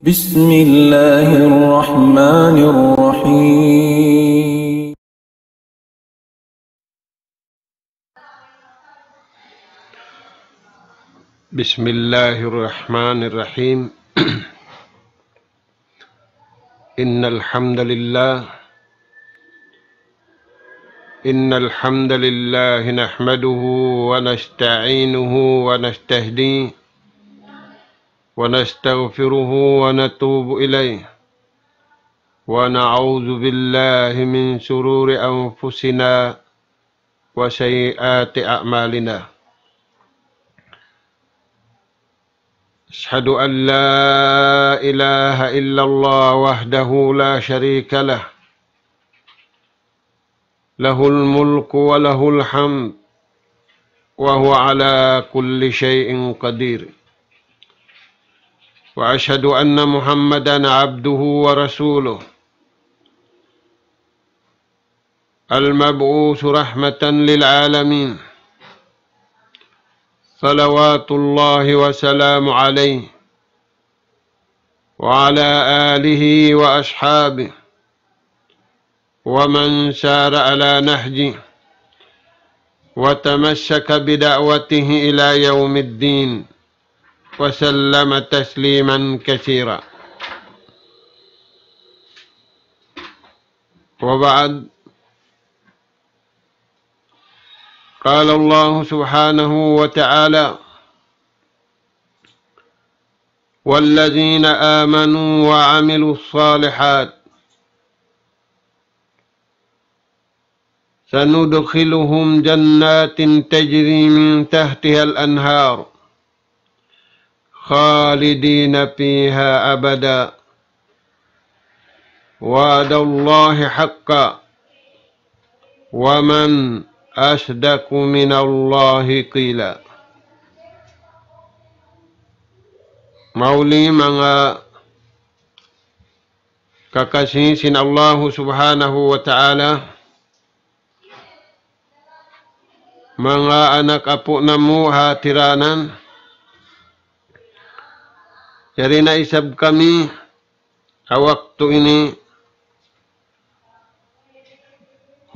بسم الله الرحمن الرحيم. بسم الله الرحمن الرحيم. إن الحمد لله نحمده ونستعينه ونستهديه ونستغفره ونتوب إليه ونعوذ بالله من شرور أنفسنا وسيئات أعمالنا. أشهد أن لا إله إلا الله وحده لا شريك له، له الملك وله الحمد وهو على كل شيء قدير. وأشهد أن محمدا عبده ورسوله المبعوث رحمة للعالمين، صلوات الله وسلام عليه وعلى آله وأصحابه ومن سار على نهجه وتمسك بدعوته إلى يوم الدين وسلم تسليما كثيرا. وبعد، قال الله سبحانه وتعالى: والذين آمنوا وعملوا الصالحات سندخلهم جنات تجري من تحتها الأنهار خالدين فيها أبدا وعد الله حقا ومن أصدق من الله قيلا. Mauli mga kakasisin Allah subhanahu wa ta'ala, mga anak apo namu hatiranan, yari na isab kami waktu ini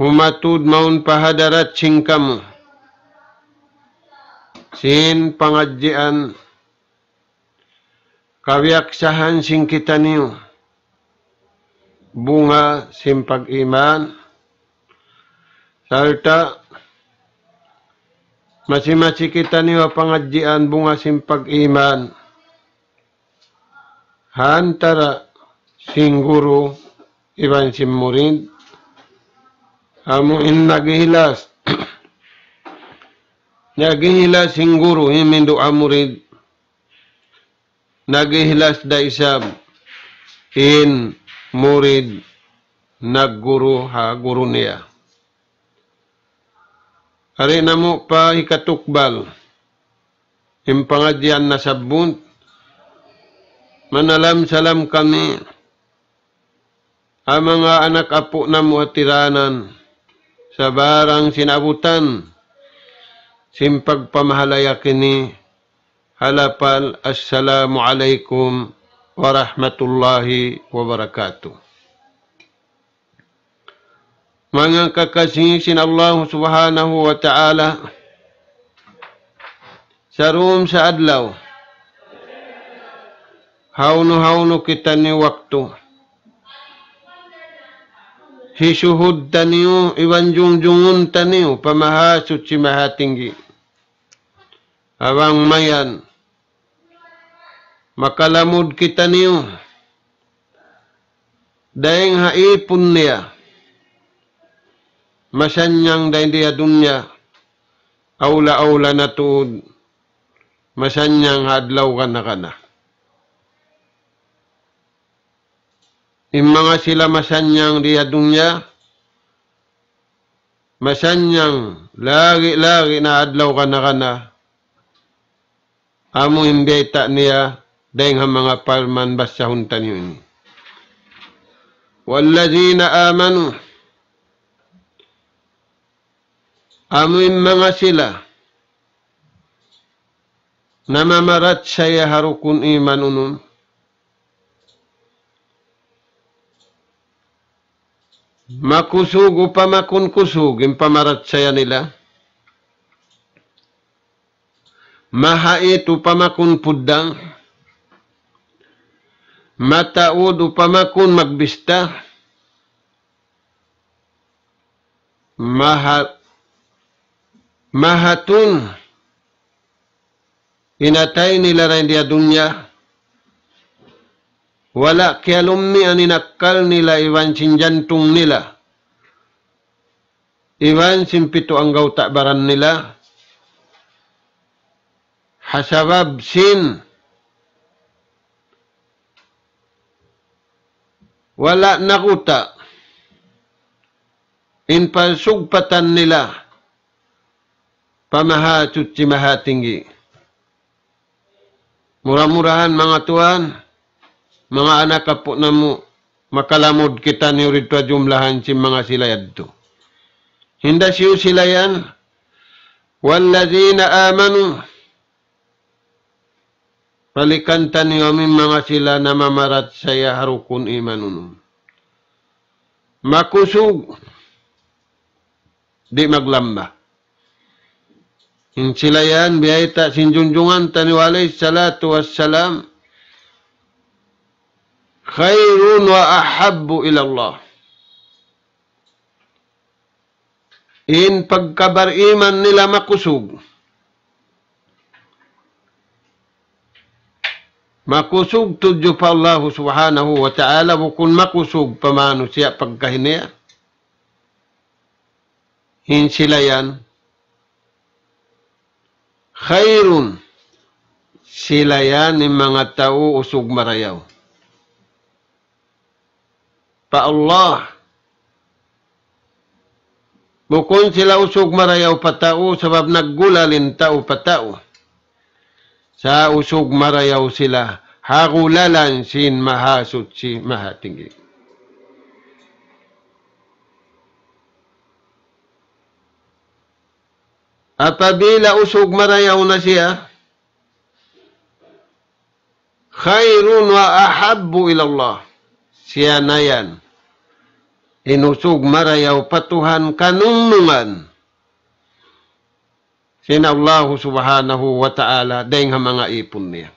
humatud maun pahadarat sing kamu sin pangadjian kawiaksahan sing kita niyo bunga sing pag-iman sarta masing-masing kita niyo pangadjian bunga sing pag-iman hantara sing guru iban sing murid amuin nagihilas nagihilas sing guru himindu amurid nagihilas da isab in murid nagguru ha guru niya. Hari namo pa ikatukbal impangadyan na sabunt manalam salam kami ang mga anak apo na muatiranan sa barang sinabutan simpag pamahalaya kini halapal assalamu alaikum warahmatullahi wabarakatuh. Mga kakasisin Allah subhanahu wa ta'ala, sarum sa adlaw hawno kita ni waktu hisuhud taniyo iwan jungjungun taniyo pamahasut si mahatinggi awang mayan makalamud kita niyo daing haipun niya masanyang daing dia dunya awla na tuod masanyang hadlaw kana mga sila masanyang dia dunya masanyang lagi na adlaw kana amo imbeta niya daing mga palman basahuntan yun. Wallazina amanu amo mga sila namamarat saya harukun iman unun Makusug upamakun kusug, impamarat saya nila. Mahait upamakun pudang. Mataud upamakun magbista. Mahatun inatay nila rin dia dunya. Wala kialumni aninakal nila iwan sin jantung nila. Iwan sin pito ang gauta baran nila. Hasabab sin. Wala nakuta. Inpalsugpatan nila. Pamahatut si mahatinggi. Murah-murahan mga tuan. Mga anak kapo na mo, makalamod kita ni urito jumlahan si mga silayad to. Hinda siyo silayan, wallazina amanu, palikantan niyo aming mga sila na mamarat saya harukun imanunum. Makusug, di maglamba. Yung silayan, biyayta sinjunjungan taniwalay salatu wassalam, khairun wa ahabbu ilallah. In pagkabariman nila makusug. Makusug tudyo pa Allah subhanahu wa ta'ala bukun makusug pamano siya pagkahinia. In sila yan. Khairun. Sila yan ng mga tao usog marayaw. Pa Allah. Bukon sila usog marayaw patao sabab naggulalin tao patao. Sa usog marayaw sila hagulalan sin mahasut si mahatinggi. Apabila usog marayaw na siya, khairun wa ahabbu ilallah. Siya na yan. Inusog marayaw patuhan kanunungan. Sina Allah subhanahu wa ta'ala dahil nga mga ipon niya.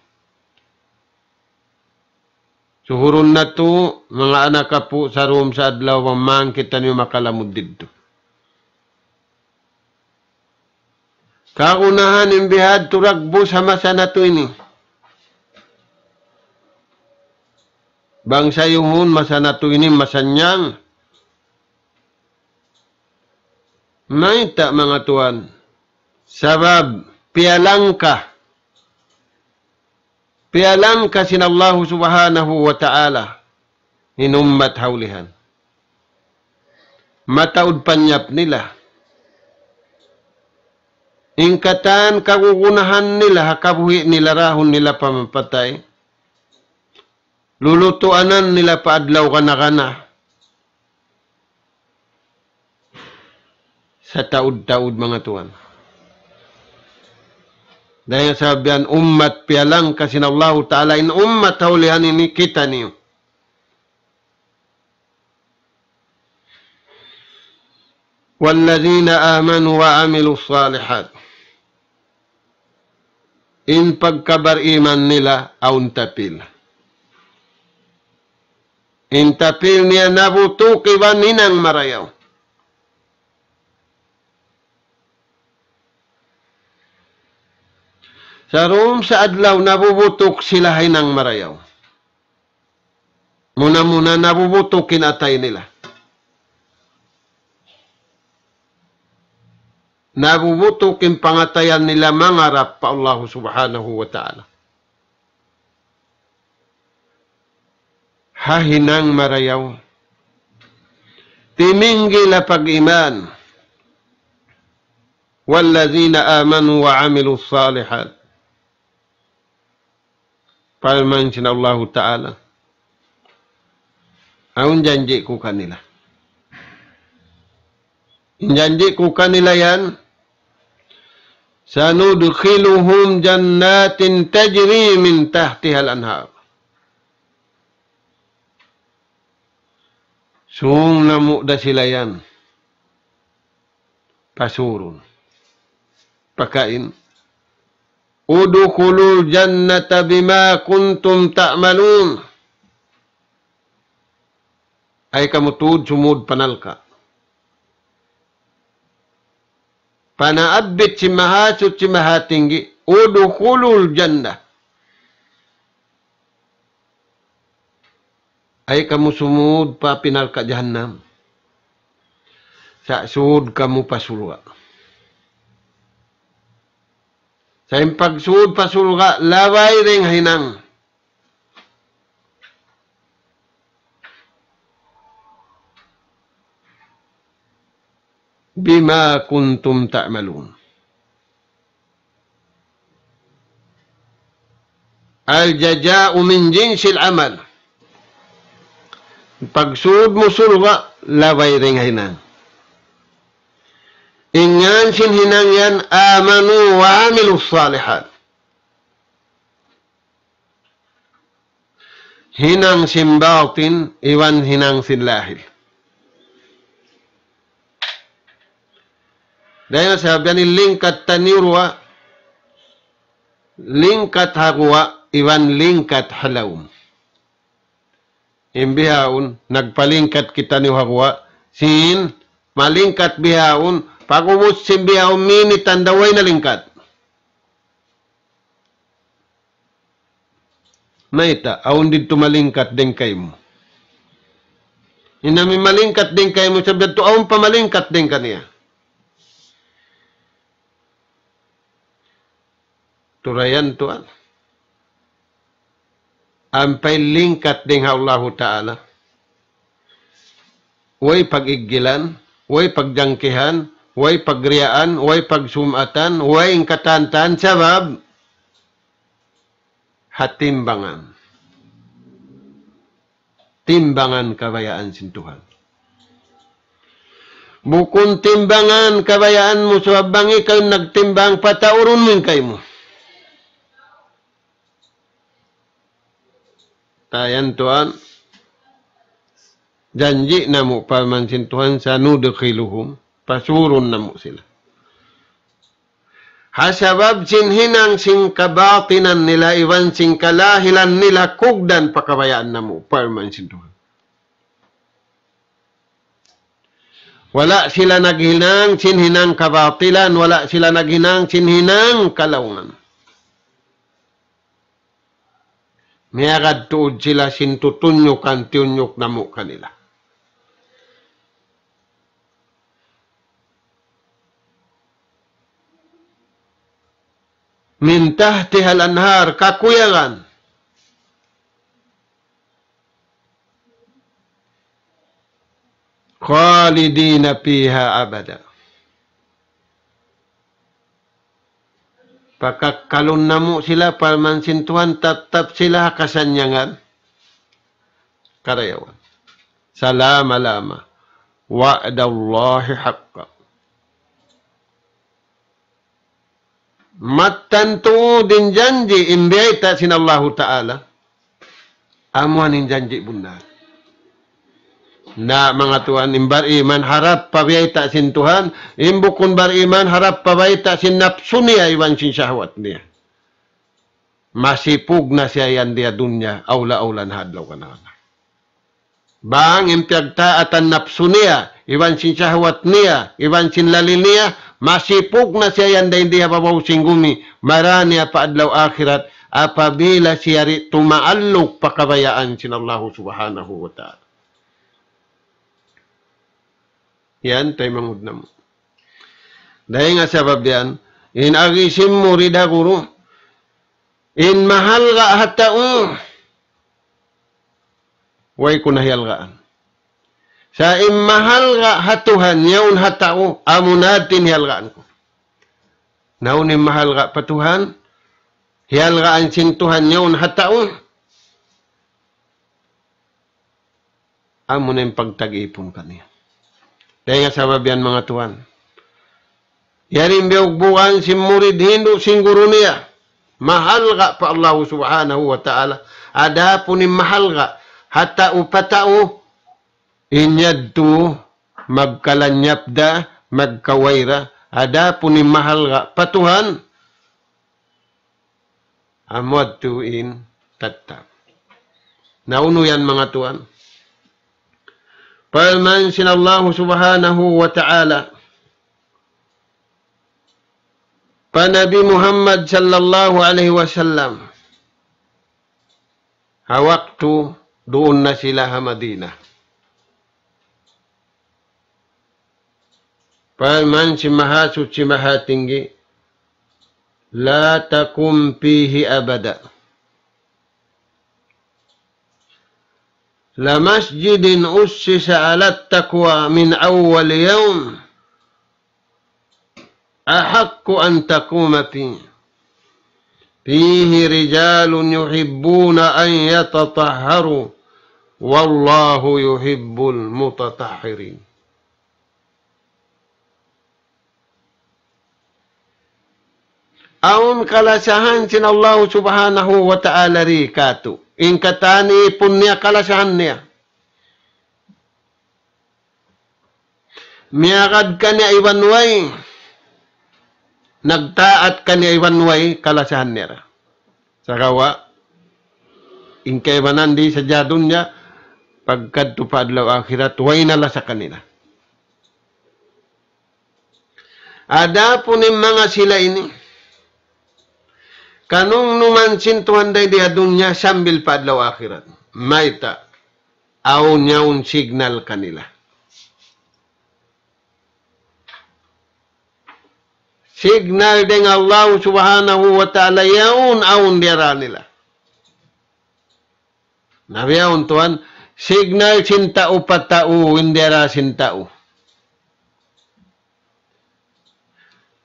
Suhurun na to, mga anak ka po sa room sa adlaw, mang kita niyo makalamod dito. Kaunahan imbihad turagbo sa masa na to ini. Bangsa yung masa na to ini masanyang. Maita mga tuan. Sabab, pialang ka. Pialang ka sin Allah subhanahu wa ta'ala. Inummat haulihan. Mataud panyap nila. Ingkatan kagugunahan nila, kabuhi nila rahon nila pamampatay. Lulutuanan nila paadlaw kana-kana. Sa taud-taud mga tuan. Dahil sabihan, ummat pialang kasi na Allah Ta'ala in ummat haulihan ini kita niyo. Wallazina amanu wa amilu salihat. In pagkabar-iman nila, aun tapil. In tapil niya nabutukiwan ninang marayaw. Sa room sa adlaw, nabubutok sila ng marayaw. Muna-muna nabubutokin atay nila. Nabubutokin pangatayan nila mangarap pa Allah subhanahu wa ta'ala. Hahinang marayaw. Timinggil na pag-iman. Wallazina amanu wa amilu salihat. Palman sin Allah Ta'ala. Ang janji ko kanila. Janji ko kanila yan. Sanudkhiluhum jannatin tajri min tahtihal anhar. Sung namo da sila yan. Pasurun. Pakain. Udkhulul jannata bima kuntum ta'malun. Ay kamutud sumud panalka. Panaabit si mahasut si mahatinggi. Udkhulul jannah. Ay kamu sumud pa pinalka jahannam. Sa sud kamu pasulga. Sa pagsud pasulga, laway ring hinang. Bima kuntum ta'malun. Al-jaja'u min jinsil amal. Pagsud mo sulga, laway ring hinang. Ingan sin hinang yan, amanu wa amilus salihat. Hinang sin batin, iwan hinang sin lahil. Dahil sabi ni lingkat tanirwa, lingkat hagwa, iwan lingkat halawm. Imbihaun, nagpalingkat kita ni hagwa, sin malingkat bihaun, pagumut simbihaun minit tandaway na lingkat. Naita, aun dito malingkat din kayo mo. Inami malingkat din kayo mo, sabi ito, aun pamalingkat din kaniya. Turayan tuan. Ampay lingkat din Allah Ta'ala. Way pag-igilan, way pagjangkihan, way pagriyaan, way pagsumatan, way ingkatantan, sabab hatimbangan. Timbangan kabayaan sin Tuhan. Bukun timbangan kabayaan mo, sabang ikaw nagtimbang, pataurun mo kayo mo. Tayan Tuhan, janji namu pamansin Tuhan sa nudukhiluhum, pasurun namu sila. Hasabab sin hinang sin kabatinan nila, iwan sin kalahilan nila, kugdan pakabayaan namu pamansin Tuhan. Wala sila naghinang sin hinang kabatilan, wala sila naghinang sin hinang kalaungan. Mayagad tuod sila sintutunyukan tiyunyuk namu kanila. Min tahtihal anhar, kakuyagan. Khalidina fiha abada. Pagkakalun namu sila, pamansin Tuhan, tatap sila kasanyangan. Karayawan. Salama-lama. Wa'adallahi haqqa. Matantu din janji, imbiyata sin Allah Ta'ala. Amuan din janji bunda. Na mga Tuhan, imbar iman harap pabiyata sin Tuhan, imbukun bar iman harap pabiyata sin napsu niya, iwan sin syahwat niya. Masipug na siya yan dia dunya, aula-aulan hadlaw ka na. Bang impyagtaatan napsu niya, iwan sin syahwat niya, iwan sin lalil niya, masipug na siya yan dahil diya babaw singgumi, marani pa adlaw akhirat, apabila siya tumaalok pakabayaan sin Allah subhanahu wa ta'ala. Yan, tayo mangud na mo. Dahil nga sabab yan, in agisim mo rida guru, in mahal ka hatao, way ko nahiyalgaan. Sa in mahal ka hatuhan, yawn hatao, amo natin hiyalgaan ko. Naun in mahal ka patuhan, hiyalgaan sin Tuhan, yawn hatao, amo na yung pagtag-ipon kaniya. Dahil nga sabab yan mga Tuhan. Yarin biyog si murid hindu singguro niya. Mahal ka pa Allah subhanahu wa ta'ala. Ada po ni mahal ka. Hata upatao. inyadto magkalanyapda, magkawayra, ada po ni mahal nga patuhan, amwad tuin tatta. Nauno yan mga tuan. Palman sinallahu subhanahu wa ta'ala, pa Nabi Muhammad sallallahu alaihi wasallam, hawaktu doon na sila ha Madinah. Palman si mahasut si mahatinggi, la takum fihi abada. La masjidin ussisa ala taqwa min awwal yawm ahaqqu an taquma fihi rijalun yuhibbuna an yatatahharu wallahu yuhibbul mutatahhirin. Aun kalasahan sin Allah subhanahu wa ta'ala ri katu. In katani punya kalasahan niya. Miyakad ka niya iwanway. Nagtaat ka niya iwanway kalasahan niya. Sakawa, in kaiwanan di sa jadun niya, pagkadto pa adlaw akhirat, way nala sa kanila. Ada po ni mga sila ini. Kanong numansin tuhanday di adunya sambil pa adlaw akhirat. Maita, aun yaun signal kanila. Signal deng Allah subhanahu wa ta'ala yaun aun dira nila. Nabiyaun tuhan, signal sintao patao, indira sintao.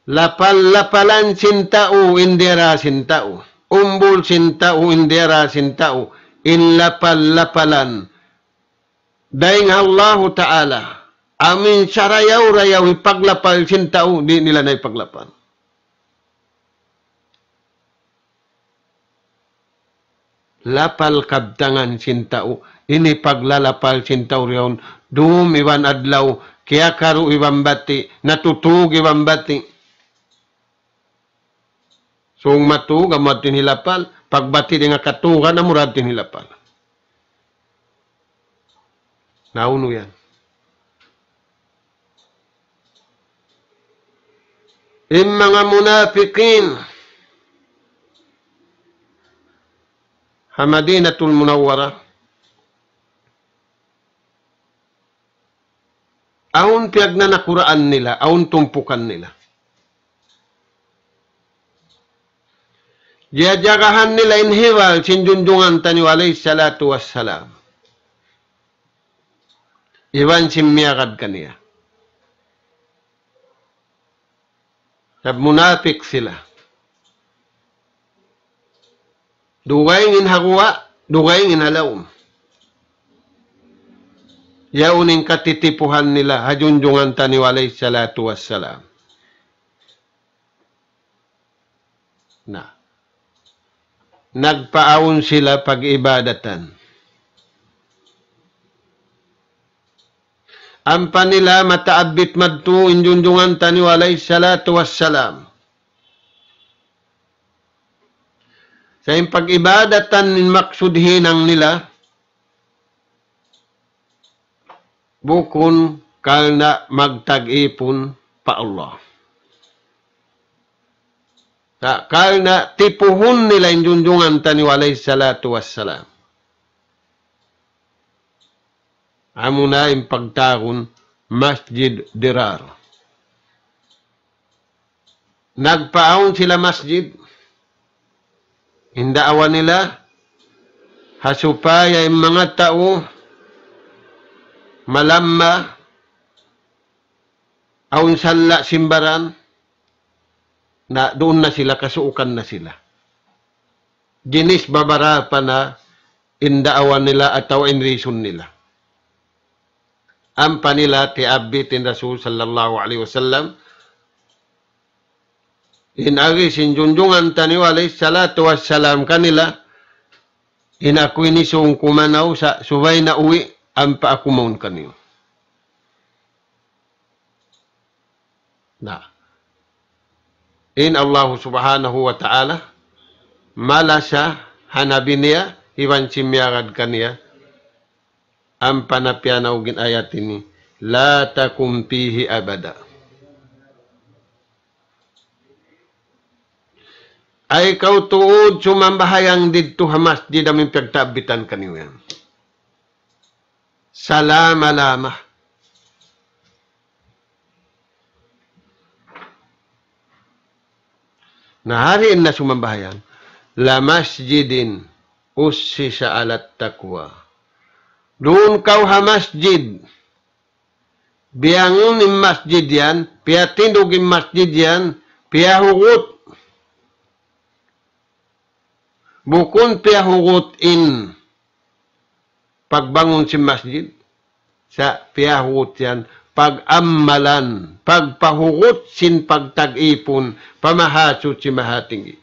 Lapal-lapalan sintao, indira sintao. Umbul sintao, indira sintao. Inlapal-lapalan. Daing Allah Ta'ala. Amin sarayaw-rayaw ipaglapal sintao, di nila na ipaglapal. Lapal kabtangan sintao. Ini paglalapal sintao riyon. Dum iwan adlaw. Kaya karu iwan bati. Natutug iwan bati. So, matug, amad tinhilapal. Pagbati di nga katugan, amurad tinhilapal. Nauno yan. Yung mga munafikin, Madinatul Munawwara, aun piyag na nakuraan nila, aun tumpukan nila. Jajagahan nila inhiwal sinjunjungan tani alayhi salatu wassalam. Iwan simiyagad kaniya. Sab munafik sila. Dugay ngin haguwa, dugay ngin halawm. Yauning katitipuhan nila hajunjungan tani alayhi salatu wassalam. Na. Nagpaawon sila pag-ibadatan. Ampa nila mataabit madto injunjungan tani alayhi salatu wassalam. Sa yung pag-ibadatan nin maksudhinang nila, bukon kalna magtag-ipon pa Allah. Kalna tipuhun nila injunjungan tani alayhi salatu wassalam. Amo na yung pagtagon masjid dirar. Nagpaawon sila masjid. Indaawan nila hasupaya yung mga tao malamma aun salla simbaran na doon na sila, kasuukan na sila. Ginis babara pa na indaawan nila ataw in reason nila. Ampa nila tiabitin Rasul sallallahu alaihi wasallam inagi sinjunjungan tani alayhi salatu wassalam kanila inakuini sung kumanaw sa subay na uwi ang paakumon kaniyo. Na. In Allah subhanahu wa ta'ala, malasa hanabin niya, iwan simyagad kaniya, ang panapyanaw ayat ini, la takum fihi abada. Ay kau tuod sumambahayang dito hamas di daming pagtabitan kaniyo yan. Salama-lama. Nahariin na sumambahayan, la masjidin ussisa alat taqwa. Doon kau ha masjid. Biangun im masjid yan, piatindog im masjid yan, piahugot. Bukun piahugot in pagbangon si masjid, sa piahugot yan, pag-ammalan, pagpahugot sin pagtag-ipon, pamahasot si mahatingi.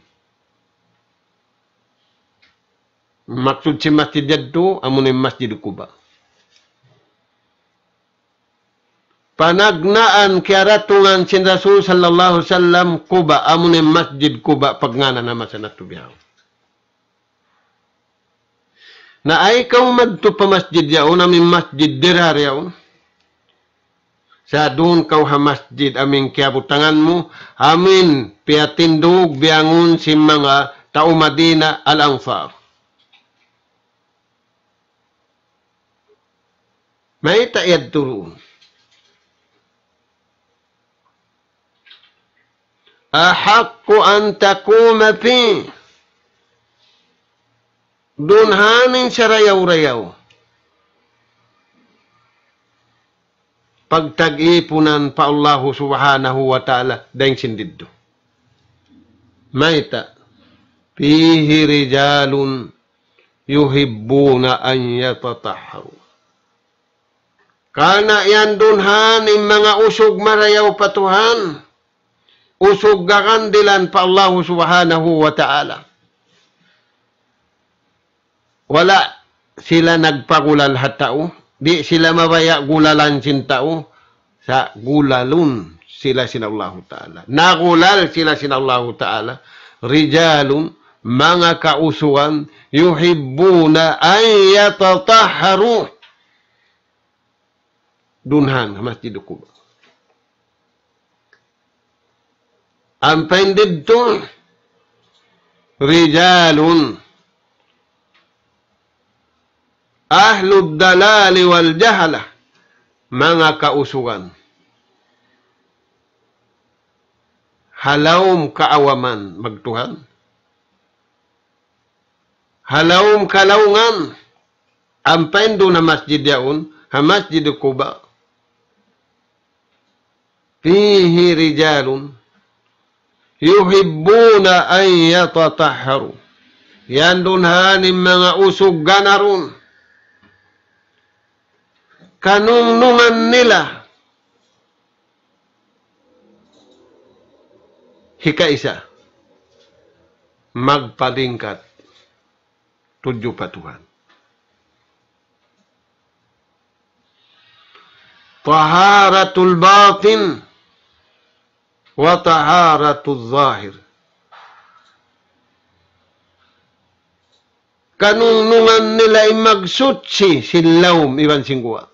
Maksud si masjid yadto, amunin masjid Kuba. Panagnaan kiaratungan sin Rasul sallallahu alaihi wasallam Kuba, amunin masjid Kuba, pagngana naman sa natubiyaw. Na ay kau madto pa masjid yaon, amin masjid dirar yaon. Sa doon kau ha masjid aming kiabutangan mo, amin piatindog biangun si mga tao Madina al-Ansar. May taiyad turun. Ahakku an takuma fi. Doon hanin sa rayaw-rayaw. Pagtag-ipunan pa Allah subhanahu wa ta'ala daing sindiddo. Maita, fihi rijalun yuhibbuna an yatatahharu. Kana yan dunhan yung mga usog marayaw patuhan. Usog gakandilan pa Allah subhanahu wa ta'ala. Wala sila nagpagulal hatao. Di sila mabaya gulalan sin tao. Sa gulalun sila sin Allah ta'ala. Nagulal sila sin Allah ta'ala. Rijalun, mga kausuan, yuhibbuna an yatatahharu. Dunhan, masjid Kuba. Ang pendid to, rijalun, ahlud dalali wal jahala, mga kausugan. Halawm kaawaman, magtuhan. Halawm kalaungan. Ang pendo na masjid yaon, ha masjid Kuba. Fihi rijalun, yuhibbuna an yatatahharu. Yan dunhanin mga usog ganarun. Kanunungan nila. Hikaisa. Magpalingkat. Tudyo patuhan. Taharatul batin wa taharatul zahir. Kanunungan nila ay magsutsi silawm iban singguwa.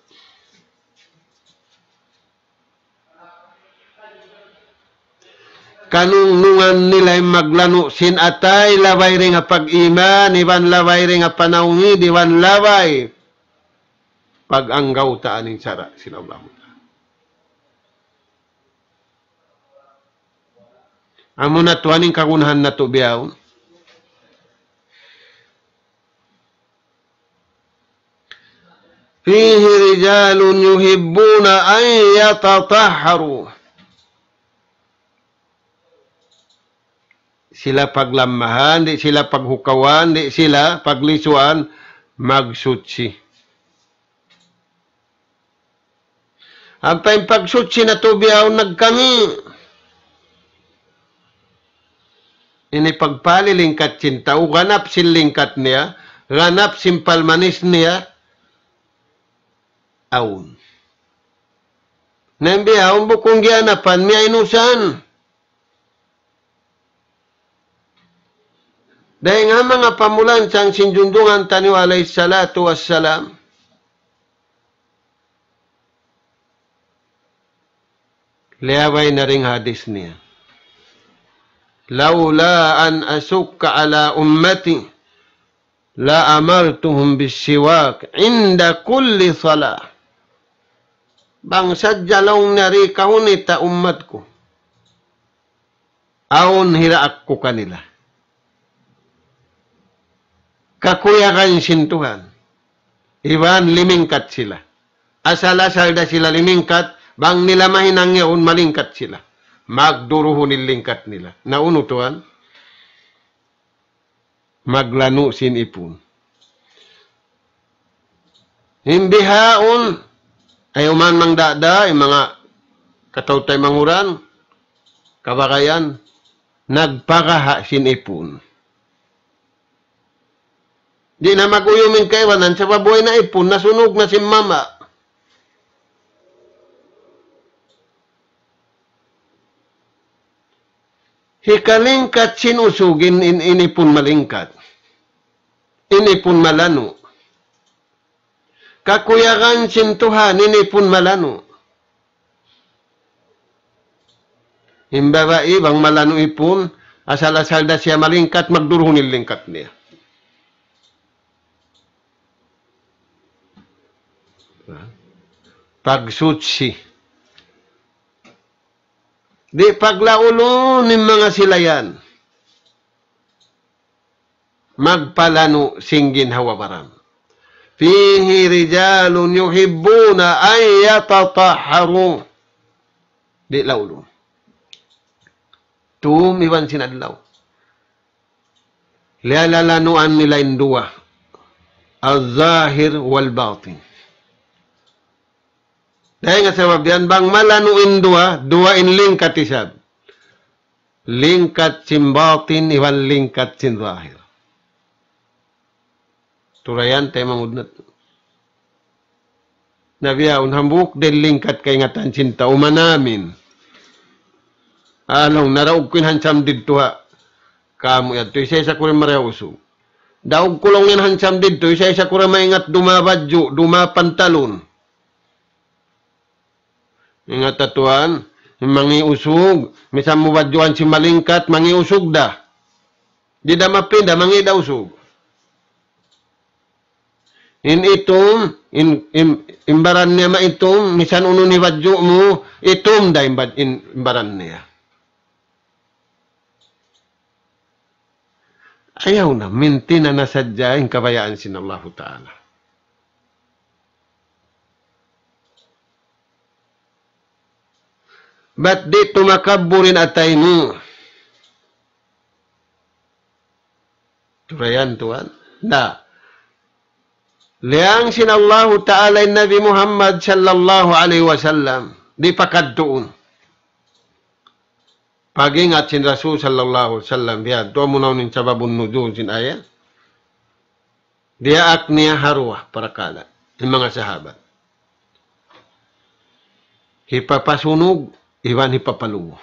Kanunungan nila ay maglano sin atay labay rin nga pag-iman, iban labay rin nga panawngid, iban labay pag-anggaw taaning sara sila Allah. Amo na tuwaning kagunahan na to biyaw. Fihi rijalun yuhibbuna an yatatahharu. Sila paglamahan, di sila paghukawan, di sila paglisuan, magsutsi. Ang pagsutsi na to biyaw nagkami. Ini pagpalilingkat cinta, ganap sin lingkat niya, ganap sin palmanis niya, aun. Nambihawon bukong gianapan mi inusan. Dahil nga mga pamulan sang sinjundungan taniw alayhi salatu wassalam, liyaway na ring hadis niya. Laula an asukka ala ummati la amartuhum bisiwak inda kulli salah. Bang sadya lang nari kahunita ummat ko. Aun hiraak ko kanila. Kakuyakan sintuhan. Iban limingkat sila. Asal-asal da sila limingkat, bang nila mahinang yaon malingkat sila. Magduruhon nilingkat nila. Nauno tuan? Maglano sin ipon. Himbihaon, ayaw man mang dada, yung mga katautay manguran, kabakayan, nagpakaha sin ipon. Di na maguyumin kaiwanan sa babuhay na ipon, nasunog na si mama. Hikalingkat sinusugin inipon malingkat. Inipon malano. Kakuyakan sintuhan inipon malano. Himbabai bang malano ipon, asal-asal da siya malingkat, magduruhon nilingkat niya. Pagsutsi. Di paglaulo ng mga silayan. Magpalano singgin hawabaran. Fihi rijalun yuhibbuna ay yatatahharu. Di laulo. Tumiwan sinadlaw. Lialalanuan nila indua. Al-zahir wal-batin. Dahil nga sabab yan, bang malanuin dua in lingkat isab. Lingkat simbatin, iwan lingkat sinzahir. Turayan, tayo mangudnat. Nabiyaon, hambuk din lingkat kay ngatan sinta, umanamin. Along, naraog ko hansam dito ha. Kamu yan, to isa-isa ko rin mareha usog. Daog kulong yan hansam dito, isa-isa ko rin maingat dumabadyo, dumapantalon. Ingat tatuan, mangiusog. Misal mo badjuan si malingkat, mangiusog da. Di da mapinda, mangida usog. Imbaran niya maitom, misal uno ni badju mo, itom da imbaran niya. Ayaw na, minti na nasadya yung kabayaan sin Allah Ta'ala. Ba't di tumakaburin atay mo? Turayan tuan. Na. Liang sin Allah Ta'ala in Nabi Muhammad sallallahu alaihi wasallam. Di pakadtuon. Pagingat sin Rasul sallallahu alaihi wasallam. Biya, tuwa mo na unin sababun nudun sin ayat. Dia akniya harwah para kala. Yung mga sahabat. Hipapasunog. Iwan hipapaluwo.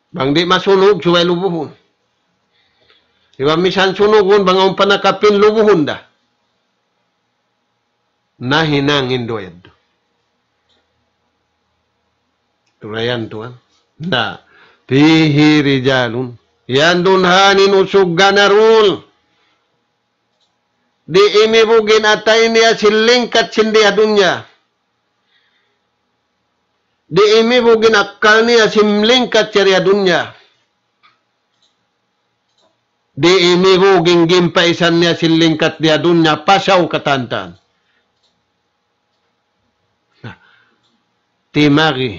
Bang di masunog, suway lubuhon. Iwan misan sunugon, bang ang panakapin lubuhon da. Nahinangin doyad. Turayan tuan. Na. Fihi rijalun. Yan dunhanin usog ganarul. Di imibugin atay niya silingkat sindiya dunya. Di imibugin akal niya simlingkat siya dunya. Di imibugin gimpaisan niya silingkat niya dunya. Pasaw katantan. Timagi.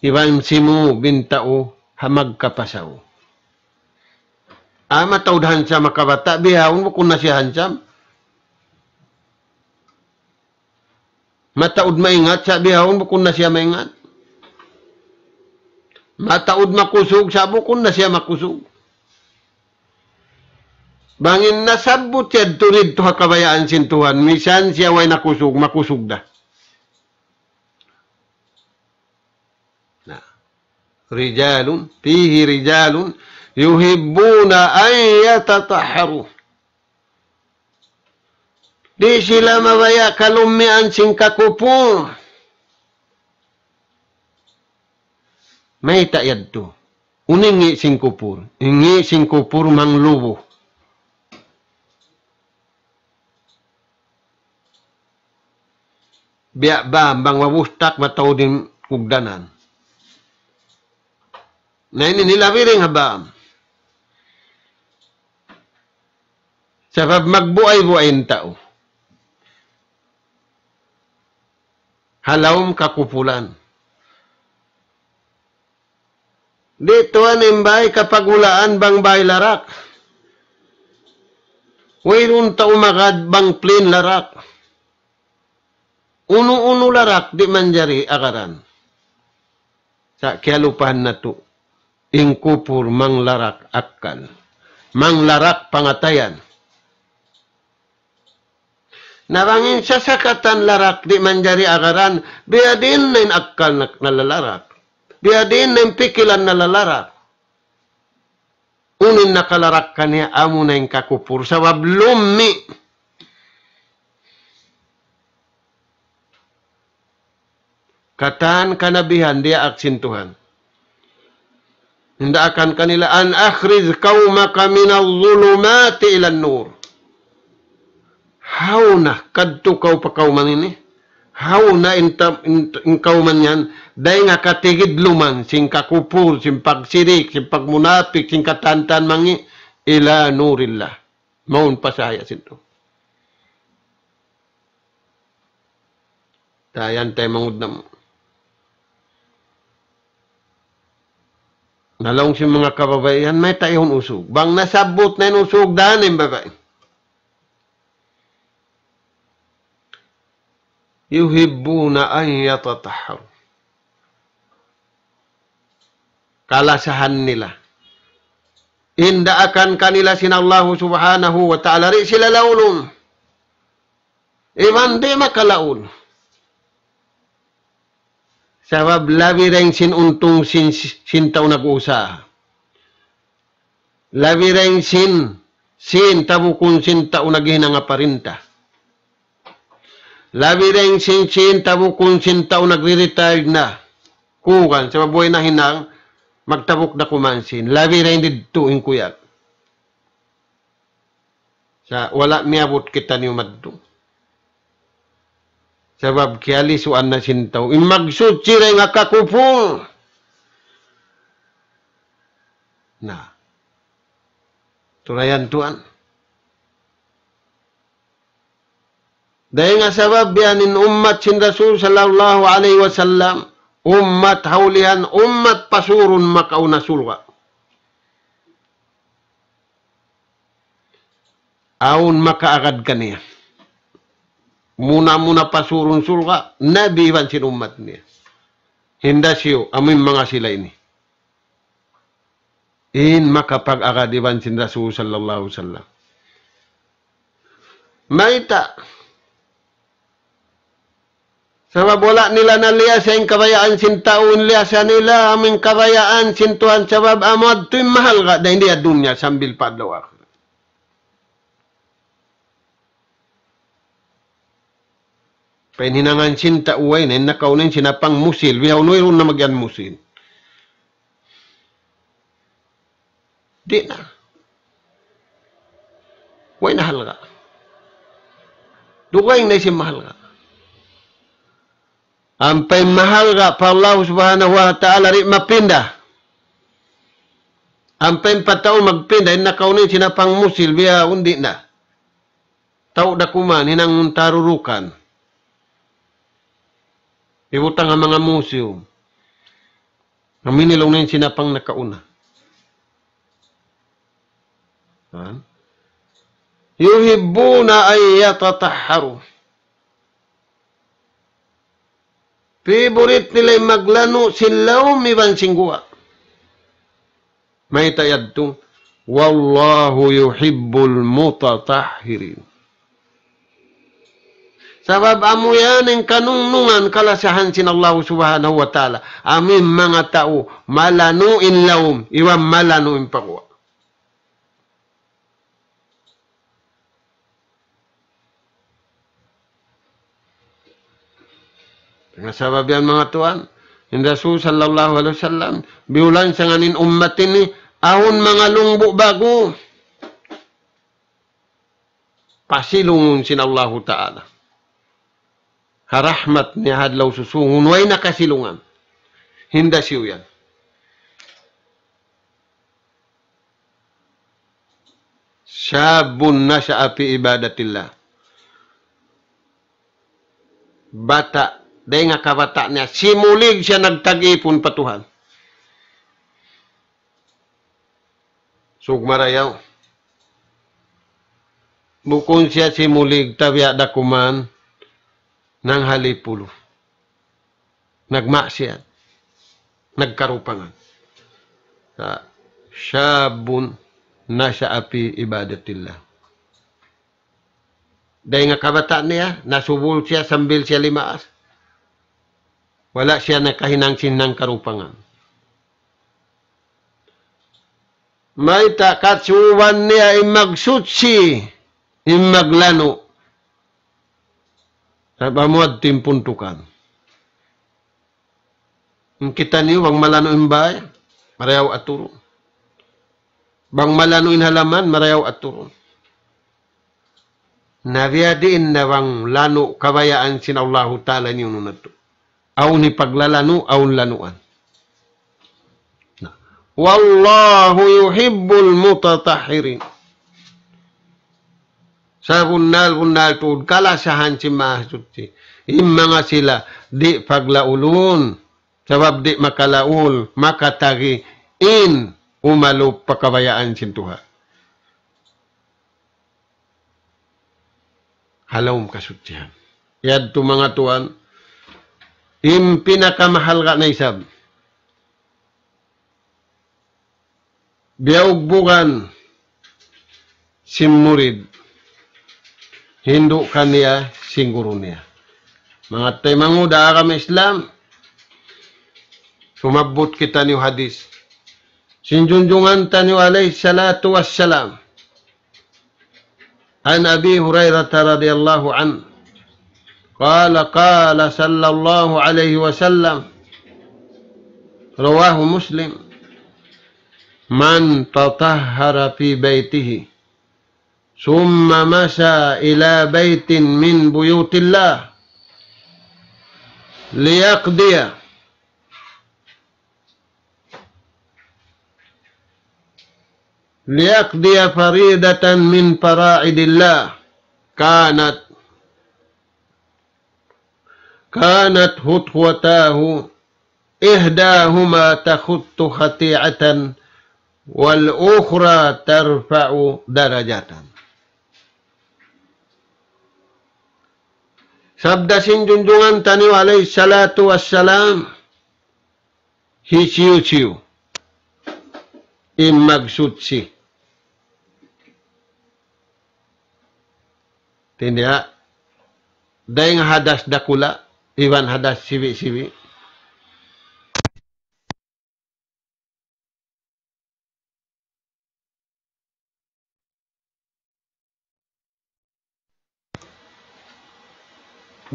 Iwan simu bintao hamag kapasaw. Matawdahan siya makabata. Bihawon mo kung na siya hansam. Mataod maingat siya. Bihawon mo kung na siya maingat. Mataod makusog siya mo kung na siya makusog. Bangin nasabot siya turid to kabayaan sintuhan. Misan siya way nakusog, makusog na. Rijalun, fihi rijalun, yuhibbuna an yatatahharu. Di sila mabaya kalumian sing kakupong. May tayad to. Uningi sing kupur. Ingi sing kupur manglubo. Biya ba bang wabustak mataw din kugdanan. Na ini nilawiring habam. Sabab magbuay-buayin tao. Halawm kakupulan. Dito animbay kapag ulaan bang bay larak. Wayrun tao magad bang plain larak. Uno-uno larak di manjari akaran. Sa kialupahan na to. Ingkupur mang larak akal. Mang larak pangatayan. Narangin sa sakatan larak di manjari akaran. Biya din na akal na nalalarak. Biya din na pikilan nalalarak. Unin nakalarak ka niya amo na yung kakupur. Sabab lumi. Kataan kanabihan dia aksintuhan. Hindi akan kanila an akhriz qaumaka minal zulumati ilan nur. How na kadto kau pa kauman ini? How na in kauman yan? Dahil nga katigid luman, sing kakupur, sing pagsirik, sing pagmunapik, sing katantan mangi, ila nurillah. Maun pasaya sinto. Tayan tayo mangud na mo. Nalong si mga kababayan, may tayong usog. Bang nasabot na yung usog, dahanin babae. Yuhibbuna an yatatahharu. Kalasahan nila. Inda akan kanila sinallahu subhanahu wa ta'ala. Ri sila laulun. Iman di makalaul. Sabab labi rin sinuntong sintaw nag-usa. Labi rin tabukun sintaw naghinang aparinta. Labi rin tabukun sintaw nagre-retired na. Kukan, sabab buhay na hinang, magtabok na kumansin. Labi rin dito in kuyat. Sa wala miabot kita niyo madto. Sabab kialisuan na sintaw. Imagsud sila nga kakupong. Na. Turayan tuan. Dahil nga sabab yanin ummat sin Rasul sallallahu alaihi wasallam. Ummat haulihan, ummat pasurun makauna sulwa. Aun makaagad kaniya. Muna-muna pasurun sulwa, nabi iwan sin umat niya. Hinda siyo, amin mga sila ini. In makapag-agad iwan sin Rasul sallallahu alaihi wasallam. Maita. Sabab wala nila naliya sa yung kabayaan sin taon liya sa nila, aming kabayaan sin Tuhan sabab amad tu'y mahal ka, dahil hindi dunya sambil padlaw ako. Pahinangan sinta uway na nakaunin sinapang musil. Biyaw noy ron na magyan musil. Di na. Uway na halga. Dugay na si mahal ka. Ampay mahal ka pa Allah subhanahu wa ta'ala rin mapinda. Ampay patao magpinda. Nakaunin sinapang musil. Biyaw undi na. Tao da kuman. Hinang tarurukan. Ibutang ang mga museum. Naminilong na yung sinapang nakauna. Yuhibbuna ay yatatahharu. Favorite nila yung maglano silaw miban singguwa. May tayad to. Wallahu yuhibbul mutatahhirin. Sabab amo yan ang kanunungan kalasahan sin Allah subhanahu wa ta'ala. Amin mga tao, malanuin laom, iwan malanuin pakwa. Sabab yan mga tuan, yung Rasul sallallahu alaihi wasallam, biulan sa nganin ummat ini, ahon mga lungbo bago. Pasilungun sin Allah ta'ala. Harahmat ni hadlaw susungun, way nakasilungan. Hinda siyo yan. Syabun na sa api ibadatillah. Bata, dahil nga kabata niya, simulig siya nagtag-ipon patuhan. Sugmarayaw. Bukon siya simulig, tabiya dakuman, ng halipulo. Nagmaksiyat. Nagkarupangan. Syabun na sa api ibadatillah. Dahil nga kabata niya, nasubol siya, sambil siya limaas. Wala siya nakahinangsin ng karupangan. May takatsuwan niya imagsutsi, imaglano. Nabamuad timpuntukan. Kita niyo, bang malano imbay, marayaw at turo. Bang malano halaman, marayaw at turo. Nabiyadiin na bang lano kabayaan sin Allah ta'ala niyo nunato. Aw ni paglalano, aw lanuan. Wallahu yuhibbul mutatahhirin. Sa bunal tuod kalasahan si mahasudsi. Mga sila di paglaulun. Sabab di makalaul, makatagi in umalo pakabayaan sin Tuhan. Halawm kasutsihan. Yad to mga tuan, pinakamahal ka na isab. Biyawg bukan simurid. Hindu kaniya, singuro niya. Mga taymango, daa kami Islam. Sumabot kita niyo hadis. Sinjunjungan ta niyo alayhi salatu wassalam. An Abi Hurairah radhiyallahu an. Qala sallallahu alaihi wasallam. Rawahu Muslim. Man tatahhara fi baitihi. ثم مشى إلى بيت من بيوت الله ليقضي فريضة من فرائض الله كانت خطوتاه إحداهما تخط خطيئة والأخرى ترفع درجة. Sabda sinjunjungan taniw alayhi salatu wassalam, hisiu-siu, imagsutsi. Tindiha, dahil hadas dakula, iwan hadas sibi-sibi.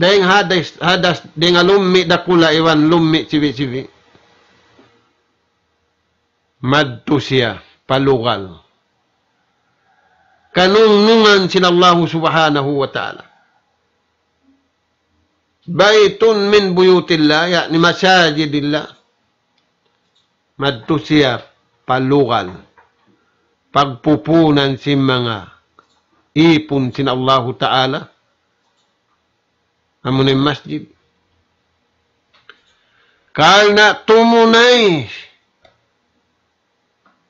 Dahil hadas dengan lummi dakula iwan lummi cibi-cibi. Madtu siya palugal. Kanunungan sin Allah subhanahu wa ta'ala. Baitun min buyutillah, yakni masajidillah. Madtu siya palugal. Pagpupunan si mga ipon sin Allah ta'ala. Amun yung masjid. Karena tumunay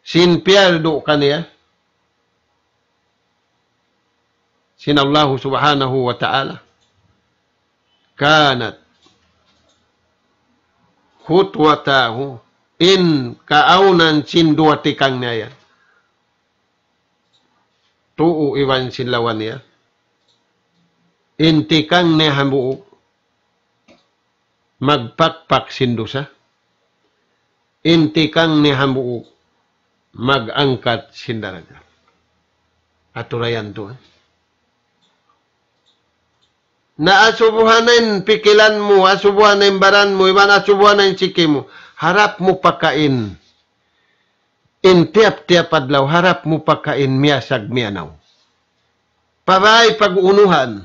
sin pierdo kaniya sin Allah subhanahu wa ta'ala kanat khutwatahu in kaaunan sin duwati kang niya tuo iwan silawan niya. Inti kang nehamuok, magpakpak sindusa. Inti kang nehamuok, magangkat sindaraja. Aturayan to. Naasubuhanin pikilan mo, asubuhanin baran mo, iban asubuhanin siki mo. Harap mo pakain. Tiap-tiap adlaw, harap mo pakain miyasag miyanaw. Pabay pag-unuhan.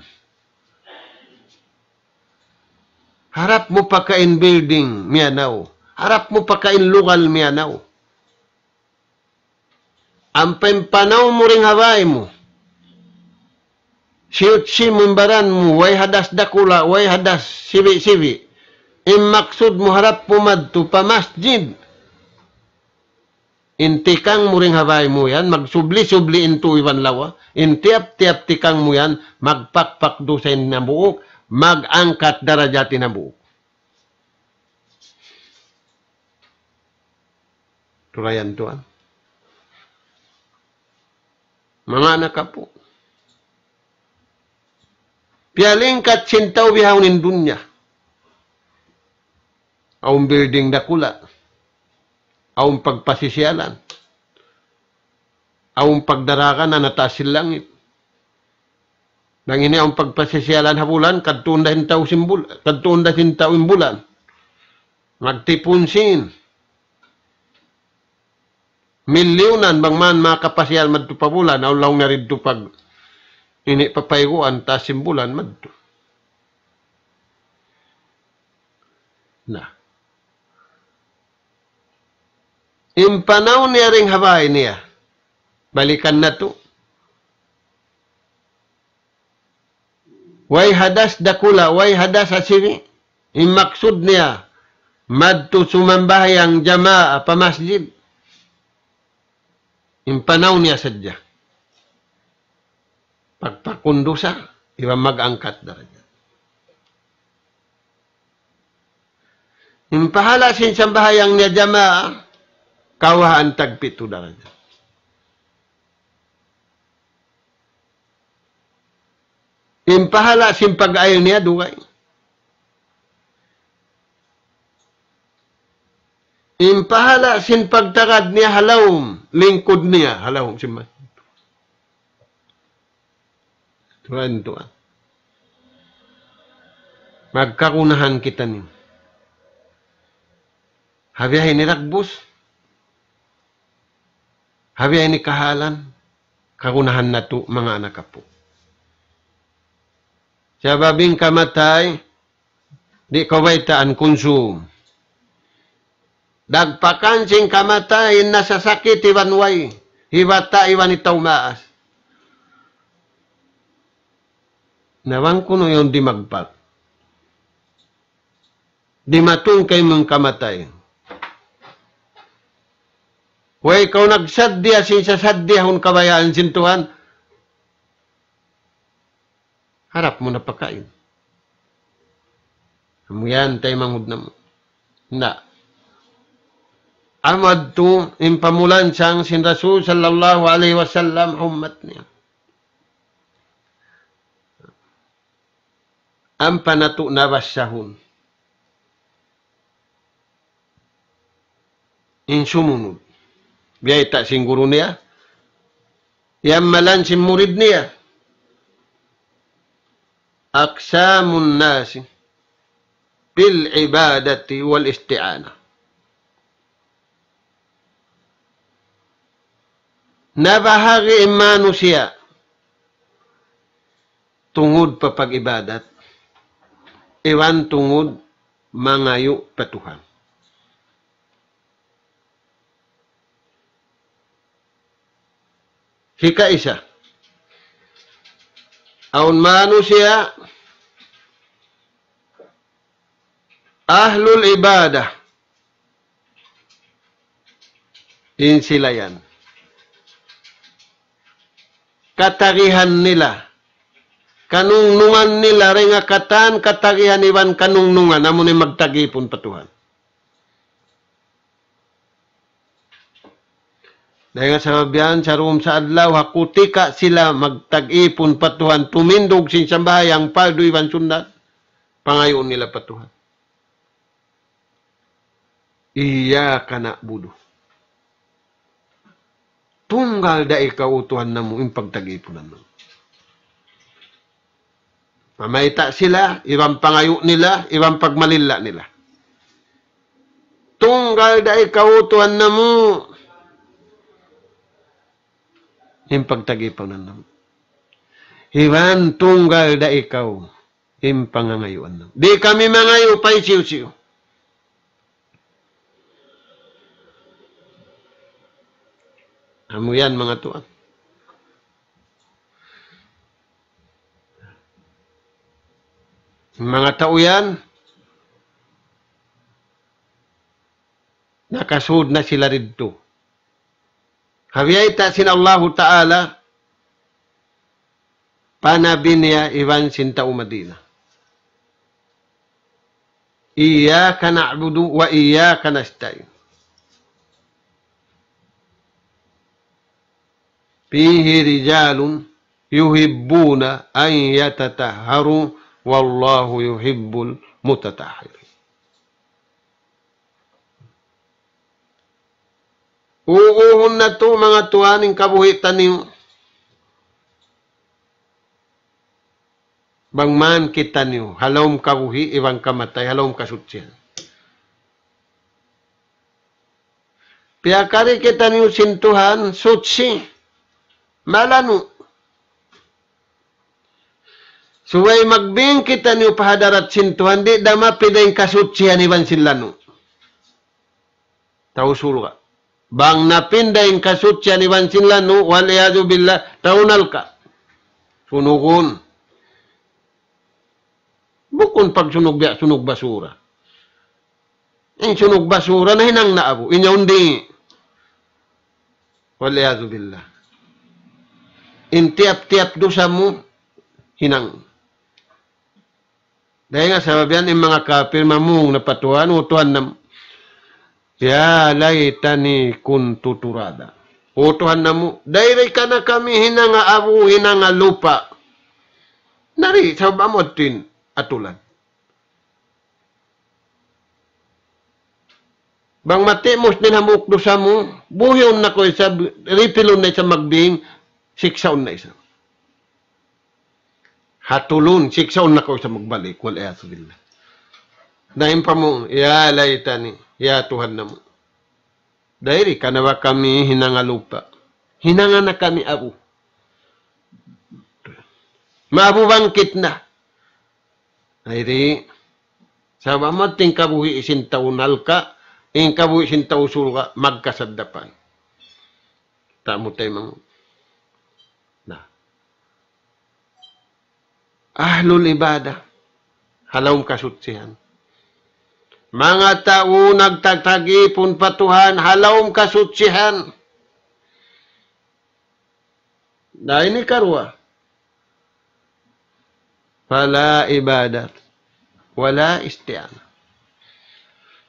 Harap mo pakain building miyanaw. Harap mo pakain lugal miyanaw. Ang pempanaw mo ring haway mo. Siyut-si mumbaran mo, way hadas dakula, way hadas sibi-sibi. Maksud mo harap pumadto pa masjid. Intikang mo ring haway mo yan, magsubli-subli into iwan lawa. Intiap-tiap tikang mo yan, magpakpak dosen na buok, magangkat darajati na buok. Turayan to. Mga anak po. Pialing kat sintaw bihawin dunya. Aung building dakula. Aung pagpasisyalan. Aung pagdarakan na natasil langit. Nang ini aung pagpasisyalan habulan, kadtunda sintaw imbulan. Magtipon sin. Milyunan bang man makapasyal madto pabulan, aw law na rin pag ini papayguan ta simbulan madto. Na. Impanaw niya ring habay niya. Balikan na to. Way hadas dakula, way hadas asiri. Imaksud niya, madto sumambahayang jamaa pa masjid. Impanaw niya sadya. Pagpakundusa, iba mag-angkat daraja. Impahala sin sambahayang niya jamaa, kawahan tagpito daraja. Impahala sin pag-ail niya dugay. Impahala sin pagtakad niya halawom, lingkod niya halawom sin man. Tuan. Magkakunahan kita niyo. Habiyahin ni Ragbus. Habiyahin ni Kahalan. Kakunahan na to mga anak po. Sa babing kamatay, di kawaitaan konsum. Dagpakan sing kamatay nasasakit iwan way. Hiwata iwan itaw maas. Nawang kuno yung di magpak. Di matung kay mong kamatay. Way ikaw nagsadya sin sasadya hun kabayaan sintuhan. Harap mo na pakain. Amuyan tayo mangud na mo. Na. Amad to impamulan siyang sin Rasul sallallahu alaihi wasallam ummat niya. Ang panato na basyahon. Insumunod. Biyay tak sing guru niya. Yang malan sin murid niya. Aksamun nasi bil ibadati wal isti'anah. Nabahagi imano siya tungod pa pag-ibadat. Iwan tungod mangayo patuhan. Hika isa. Aun mano siya ahlul ibadah. Insilayan. Katagihan nila. Kanunungan nila rin nga katan, katagihan iwan kanunungan, amo ni magtagipon patuhan. Dahil nga sa biyan, sa room sa adlaw, hakutika sila magtag-ipon patuhan, tumindog sin sambahay, ang paldoy wan sundat, pangayon nila patuhan. Iya ka na budo. Tunggal da ikaw utuhan na mo, yung pagtag-iponan mo. Mamayta sila, ibang pangayo nila, ibang pagmalila nila. Tunggal da ikaw utuhan na mo, yung pagtag-iponan na mo. Iwan tunggal da ikaw, yung pangangayuan na mo. Di kami mangayo, pa'y siyo-siyo. Amo yan mga tuan. Mga tao yan, nakasud na sila rito. Habiyay ta sin Allah Ta'ala, panabi niya iwan sin tao Madina. Iyaka na'budu wa iyaka nasta'in. Fihi rijalun yuhibbuna an yatatahharu wallahu yuhibbul mutatahhirin. Uuhon na to mga tuhaning kabuhitan niyo. Bangman kita niyo, halom kabuhi, iwang kamatay, halom kasutsihan. Piyakari kita niyo sintuhan, sutsi, malano. Suway magbing kita niyo pahadarat sintuhan, di dama pidayin kasutsihan iwan silano. Tausul ka. Bang napindayin kasutsihan iwan silano, waliyadu billah, taunal ka. Sunugun. Bukon pag sunog basura. Yung sunog basura na hinang naabo. Inya undi. Waliyadu billah. Intiap-tiap dosa mo, hinang. Dahil nga sababian yung mga kafir mamung na patuhan, utuhan na, ya laytani kuntu turada. Utuhan na mo, dahil ka na kami hinanga abu, hinanga lupa. Nari, sabamot din, atulan. Bang matimos din hamuk dosa mo, buhyon na ko isa, ripilon na isa magbing, siksaon na isa. Hatulun, siksaon na ko isa magbalik, wal'ayatu billah. Dahil pa mo, ya laytani, ya Tuhan na mo. Dahil ka na ba kami hinanga lupa? Hinanga na kami abu. Mabubangkit na. Dahil, sa mamating kabuhi isin taunal ka, in kabuhi isin tausul ka, magkasaddapan. Tamo tayo mga. Ahlul ibadah, halawm kasutsihan. Mga tao nagtagtagipon patuhan, halawm kasutsihan. Dahil ni karwa. Fala ibadat, wala isti'ana.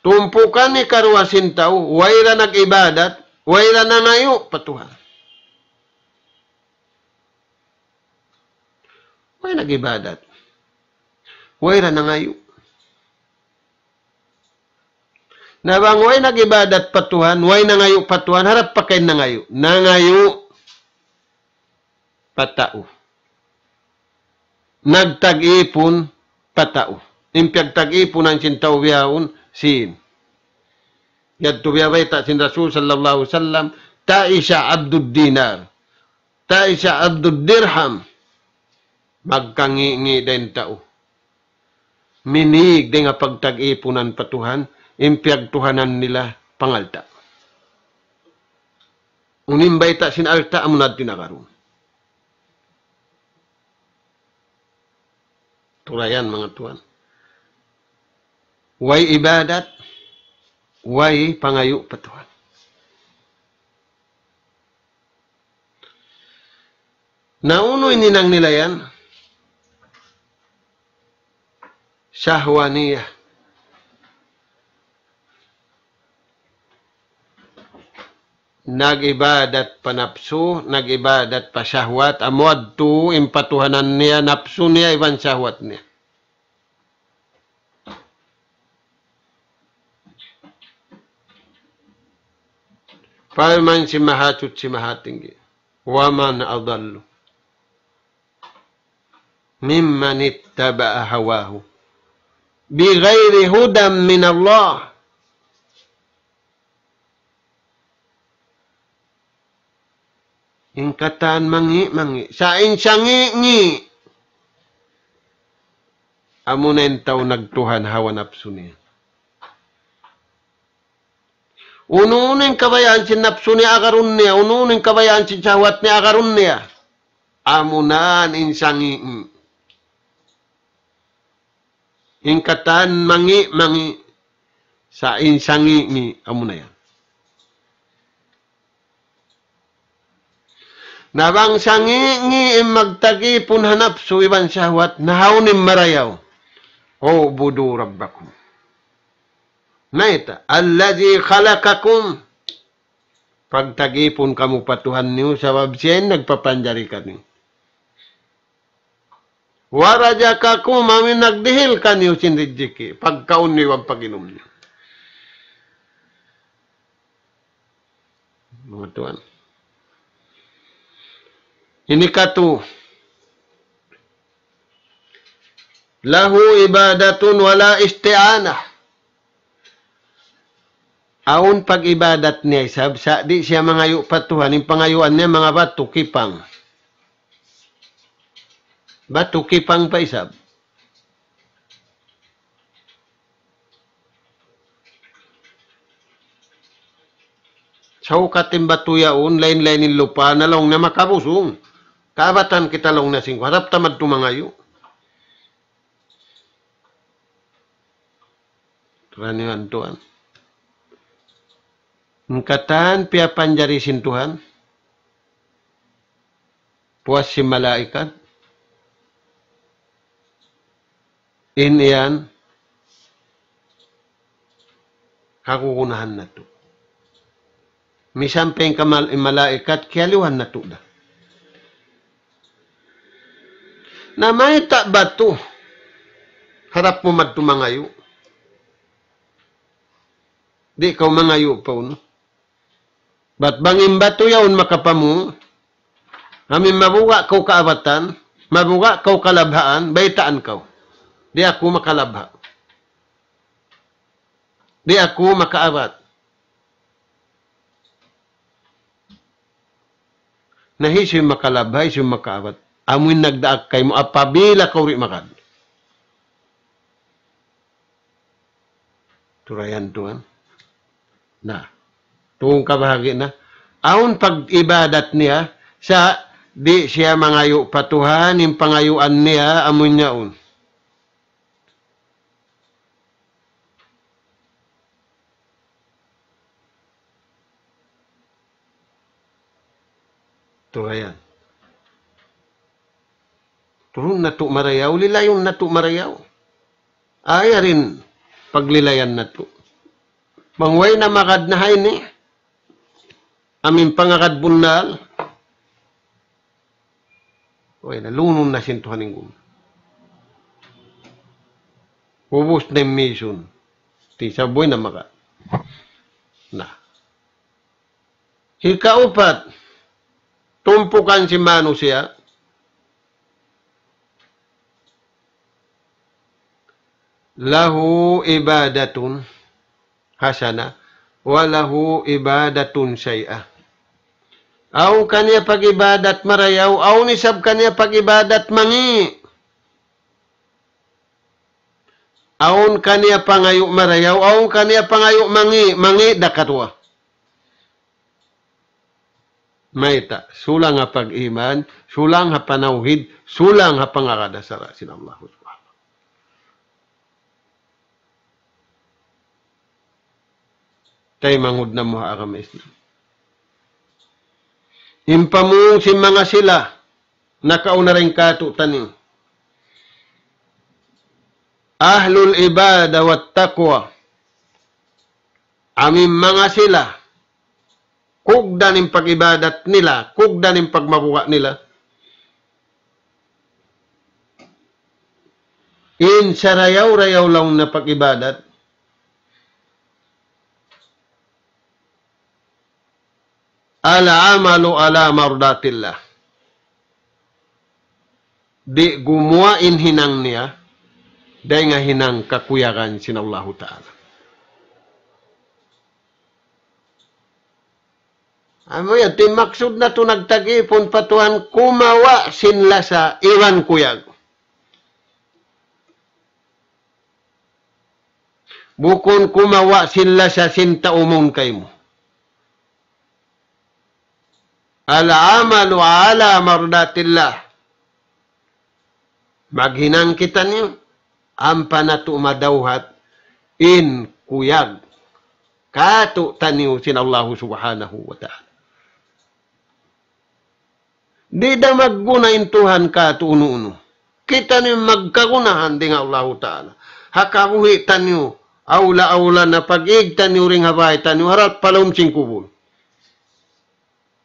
Tumpukan ni karwa sintaw, wayra nag-ibadat, wayra nangayo patuhan. Way nag-ibadat. Way ra nangayo. Nabang way nag-ibadat patuhan, way nangayo patuhan, harap pa kayo nangayo. Nangayo patao. Nagtag-ipon patao. Impyag tag-ipon ang sintaw biyahon, sin. Yadto biyabay ta sin Rasul sallallahu alaihi wasallam, ta'isha abdud dinar. Ta'isha abdud dirham. Magkangi-ngi din tao. Minig din nga pagtag-ipunan patuhan, impyag tuhanan nila pangalta. Unimbay ta sinalta amunad tinakaroon. Tulayan mga tuhan. Way ibadat, way pangayo patuhan. Naunoy ninang nila yan, syahwaniyah. nag-ibadat pa napsu, nag-ibadat pa syahwat, amuad tu impatuhanan niya, napsu niya, iban syahwat niya. Paman si mahatut si mahatinggi. Waman adallu. Mimman ittaba'a hawahu. Bighairi hudam min Allah. Ingkatan mangi. Sain sangi. Amunen tao nagtuhan hawa napsu niya. Ununin kabayaan si napsu niya agarun niya. Ununin kabayaan si syahwat niya agarun niya. Amunan insangi. Ingkatan mangi. Sa insangi. Amuna yan. Nabang sangi magtagipon hanapsu iban syahwat. Nahaunim marayaw. O budu rabbakum. Naita, alladhi khalaqakum. Pagtagipon kamu patuhan niyo sa wabsyen, nagpapanjari ka niyo. Warajakakum, amin nagdihil ka niyo sinridjiki. Pagkaon niyo ang paginom niyo. Mga tuan. Ini katu. Lahu ibadatun wala isti'anah. Aun pag-ibadat niya isab, sa di siya mangayo patuhan, yung pangayuan niya mga batu kipang. Batu kipang pa isab. Sa ukating batu yaon, lain-lainin lupa, nalong na makabusong. Kabatan kita long na singko, harap tamad tumangayo. Raniwan tuan. Ngkatan pia panjarisin Tuhan. Puas si malaikat. Iniyan. Kakukunahan na to. Misampeng ka malaikat, kialiwan na to da. Na may batu. Harap mo magtumangayo. Di kau mangayo pa uno. Bat bangin batu yaon makapamu, amin mabuga kau kaabatan, mabuga kau kalabhaan, baitaan kau. Di ako makalabha. Di ako makaabat. Nahiso yung makalabha, iso yung makaabat. Amoy nagdaag kay mo, apabila kau ri makad. Turayan tuan. Nah. Tuong kabahagi na. Aun pag-ibadat niya, sa di siya mangayo patuhan, yung pangayuan niya, amoy niyaon. Turayan. Turun na to marayaw, lilayon na to marayaw. Ay rin paglilayan na to. Mangway na makad na hay ni. Amin pangakad bunal. Uy, nalunon na sintuhan ng gum. Ubus na yung mission. Ti saboy na maka. Na. Hikaupat. Tumpukan si Manu siya. Lahu ibadatun hasana. Walahu ibadatun syai'ah. Aw kanya pag-ibadat marayaw, aw nisab kanya pag-ibadat mangi. Aw kanya pangayo marayaw, aw kanya pangayo mangi dakatwa. Maita, sulang nga pag-iman, sulang nga panawhid, sulang nga pangakadasara sin Allah subhanahu. Tay mangud na mo agama Islam. Impamung si mga sila, nakauna rin kato taning. Ahlul ibada wat taqwa. Aming mga sila, kugdan ng pag-ibadat nila, kugdan ng pagmabuka nila. In sa rayaw-rayaw lang na pag-ibadat, ala-amalu ala mardatillah. Di gumuain hinang niya, dahil nga hinang kakuyakan sinallahu ta'ala. Amo yan, timaksud na ito nagtagipon patuhan, kumawa sinla sa iwan kuyag. Bukon kumawa sila sa sinta umon kay mo. Al-amalu ala mardatillah. Maghinang kita niyo. Ampa na to madawhat in kuyag. Kato taniyo sin Allah subhanahu wa ta'ala. Di da maggunain Tuhan kato uno-uno. Kita niyo magkagunahan din Allah ta'ala. Hakabuhi taniyo. Aula-aula na pag-igtan niyo ring habay taniyo. Harap palom sing kubul.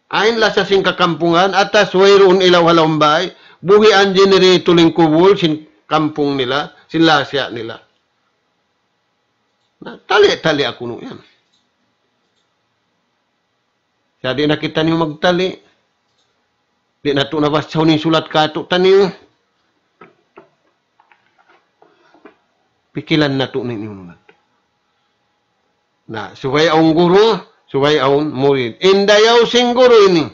Ain la sa sing kakampungan. Atas wayroon ilaw halambay. Buhi ang generito ling kubul sin kampung nila. Sin lasya nila. Tali-tali ako no yan. Kaya di na kita niyo magtali. Di na ito nabasaw ni sulat kato taniyo. Pikilan na ito ninyo na ito. Na, suway aong guru, suway aong murid. Indayaw sing guru ini.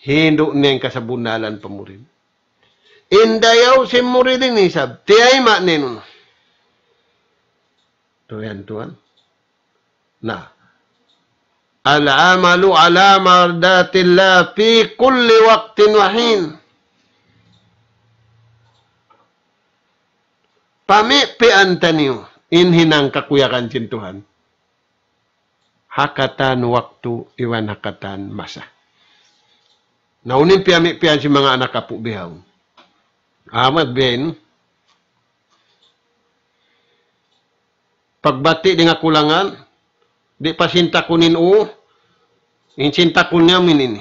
Hindo niyang kasabunalan pa murid. Indayaw sing murid ini sab. Tiyay ma nino. Tuyan, tuan. Na, al-amalu ala mardatillah fi kulli waqtin wahin. Pamipian taniyo, inhinang kakuyakan sin Tuhan. Hakatan waktu, iwan hakatan masa. Naunin pamipian si mga anak kapu bihaw. Amag bihain. Pagbati di nga kulangan, di pa sinta kunin o, insinta kunya minini.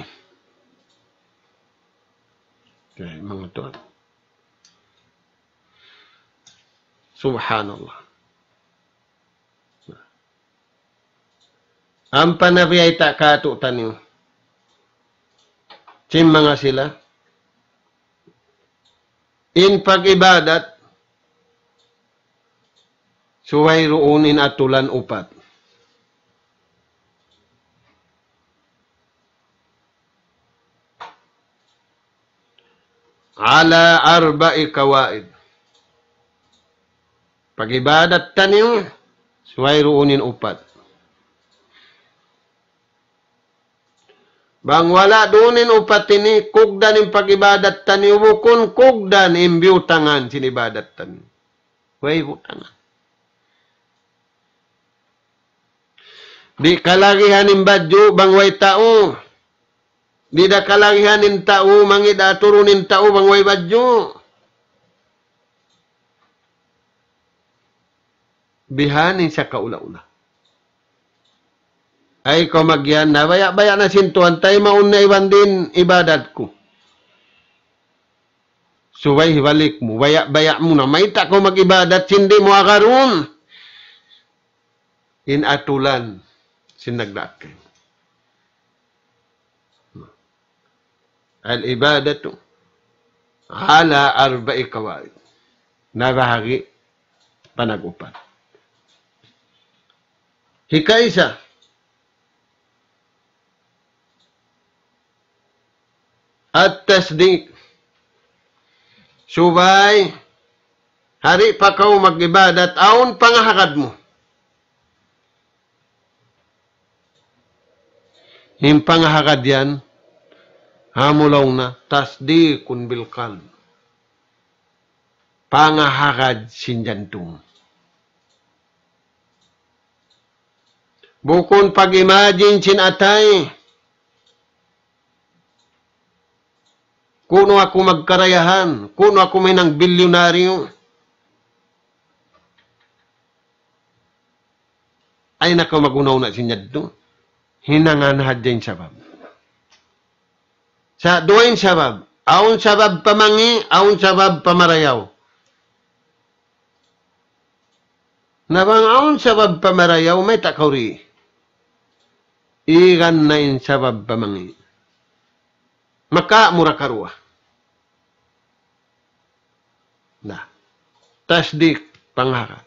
Okay, mga Tuhan. Subhanallah. Ang panabiyay ta kato taniyo. Sim mga sila. In pag-ibadat, suway roon in atulan upat. Ala arba'i kawaid. Pag-ibadat taniyo, suway roonin upat. Bang wala doonin upat ini, kugdan yung pag-ibadat taniyo, bukun kugdan yung biutangan sinibadat taniyo. Huway butangan. Di kalagihan yung badyo, bang way tao. Di da kalagihan yung tao, mangida turunin tao, bang way badyo. Bihani sa kaula-ula. Ay ko magyan na, baya-baya na sintuan, tayo mauna iwan din ibadat ko. Suway balik mo, baya-baya mo na, maita ko mag-ibadat, hindi mo akaroon. Inatulan, sinagdakin. Al-ibadatu, ala arba'i kawaid. Nabahagi, panagupan. Hikaisa, at tasdik, subay, hari pa kau mag-ibadat, aon pangahakad mo. Yung pangahakad yan, hamulaw na, tasdikun bilkal. Pangahakad sinjantung. Bukon pag-imagine sinatay. Kuno ako magkarayahan. Kuno ako may nang bilyonaryo. Ay nako magunaw na sinyad to. hinangan hadyan sabab. Sa duwain sabab, aun sabab pamangi, aun sabab pamarayaw. Nabang aun sabab pamarayaw, may takawri. Igan na in sabab pamangi. Maka mura karua. Na. Tasdik panghakat.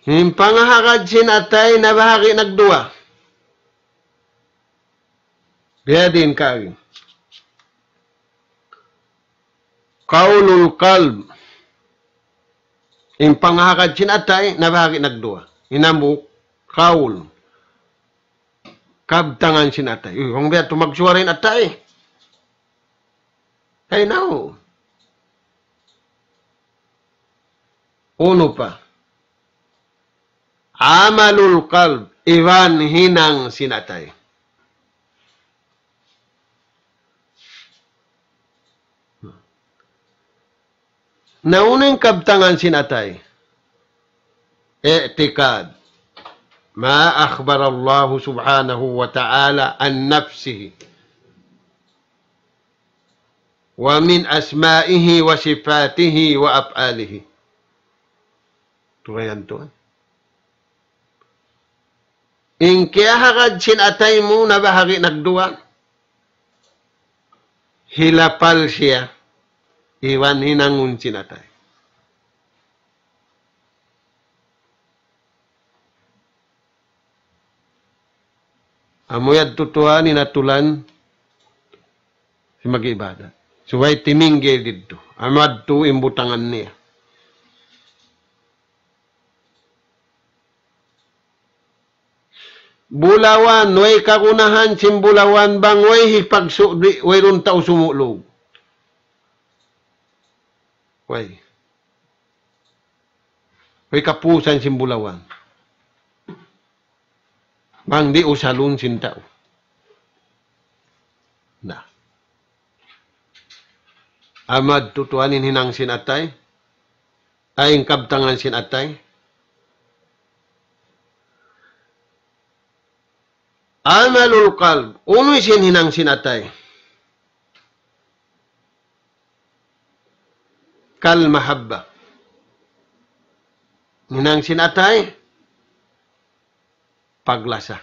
Yung panghakat sinatay na bahagi nagdua. Biya din kaging. Kaulul kalb. Yung panghakat sinatay na bahagi nagdua. Inamuk, kaul. Kabtangan sinatay. Kung biya tumagsuwarin atay. Ay now. Uno pa. Amalul qalb, iwan hinang sinatay. Naunang kabtangan sinatay. I'tikad. Ma akhbar Allah subhanahu wa ta'ala an nafsihi. Wa min asma'ihi wa sifatihi wa af'alihi. Turayan to. In kiyahagad sinatay mo na bahagi nagduwa, hilapal siya, iwan hinangun sinatay. Amoyad tutuan inatulan si mag-ibada. Suway timinggil dito. Amad tu imbutangan niya. Bulawan, way kakunahan simbulawan bang way hipagso, way runtaw sumulog. Way. Way kapusan simbulawan. Bang di usalun sintao. Na. Amad tutuanin hinang sinatay. Aying kabtangan sinatay. Amalul qalb, uno'y hinang sinatay. Kal mahabba. Hinang sinatay, paglasa.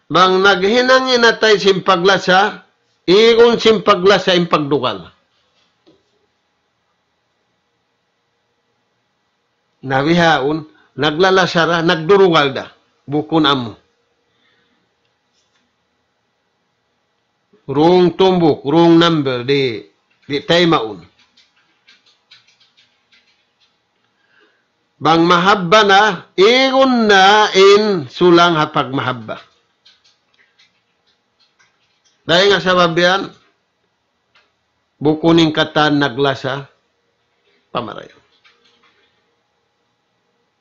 Bang naghinang inatay simpaglasa, iyon simpaglasa impagdukal. Nabihaon, naglalasara, nagdurugal da. Bukun amo. Rung tumbuk, rung number, di tayo maun. Bang mahabba na, iyon na in sulang hapag mahabba. Dahil nga sa babian, bukuning katan naglasa, pamarayo.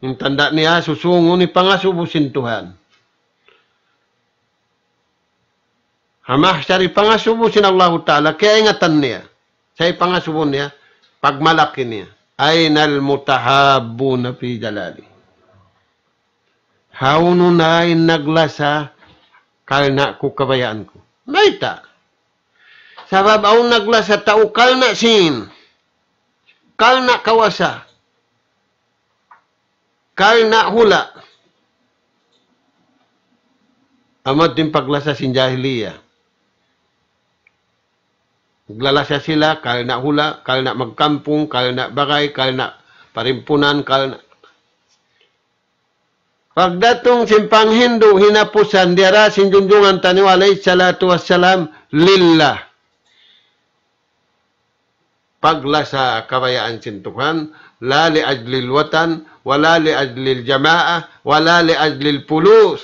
Yung tanda niya, susungo ni pangasubusin Tuhan. Hamah sari pangasubusin Allah Ta'ala, kaya ingatan niya. Sa pangasubon niya, pagmalaki niya. Aynal mutahabuna fi jalali. Hauno na naglasa, kalna ko kabayaan ko. Maita. Sabab au naglasa tao kalna sin. Kalna kawasa. Kalna hula. Amat din paglasa sin jahiliya. Naglalasa sila, kalna hula, kalna magkampung, kalna bagay, kalna parimpunan, kalna. Pagdatong simpang Hindu, hinapusan, diara sinjunjungan taniwalay, salatu wassalam, lillah. Paglasa kabayaan sin Tuhan, la li ajlil watan, wala li ajlil jamaah, wala li ajlil pulus,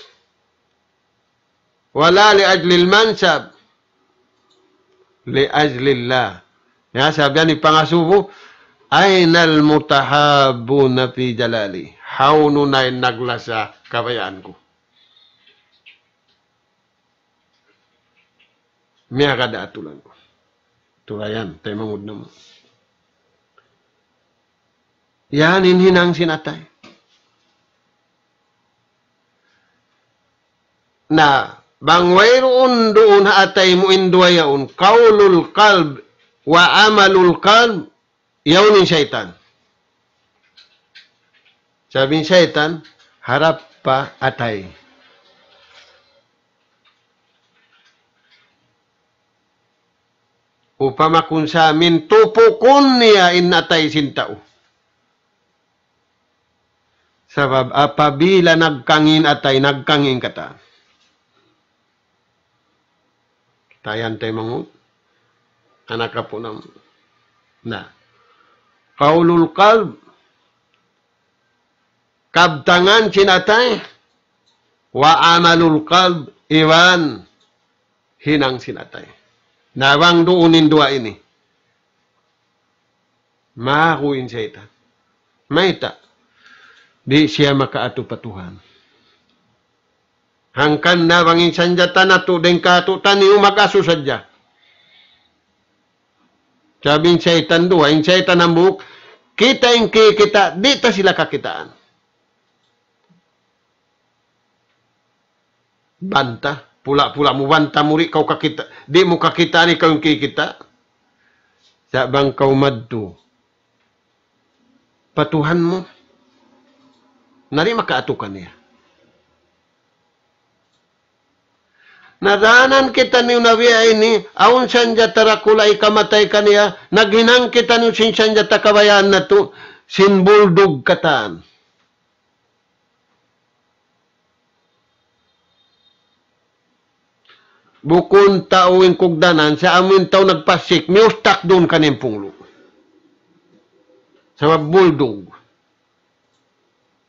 wala li ajlil mansab, li ajlillah. Ya, sabihan ni pangasubo, aynal mutahabuna fi jalali. Hauno na naglasa kabayaan ko. Miya kada atulan ko. Tulayan, tayo mangud na mo. Yan, hinang sinatay. Na, bangwayroon doon atay mo induayaon, kaulul kalb wa amalul kalb, yaw ni syaitan. Sabi ni syaitan, harap pa atay. Upama kung sa amin, tupukon niya inatay sintao. Sabab, apabila nagkangin atay, nagkangin kata. Tayan tayo mangut. Anak ka po na. Kaulul kalb. Kabtangan sinatay. Wa amalul kalb. Iwan. Hinang sinatay. Nawang doonin dua ini. Makuin syaitan. Maita. Di siya makaato patuhan. Hangkan na wanging sanjata na to den katutan ni umagaso sadya. Sabing syaitan dua, yung syaitan ang buhok, kita yung kita, di ta sila kakitaan. Banta, pula-pula mo banta muri kau kakita, di mo kakitaan ikaw yung kikita. Sabang kau madto. Patuhan mo. Nari makaatukan niya. Nadanan kita ni unawiya ini, aun sanjata rakulay kamatay kaniya, naghinang kita ni sin sanjata kabayaan na to, sinbuldog kataan. Bukun tao yung kugdanan, sa amin tao nagpasik, may ustak doon kanin punglo. Sa buldog.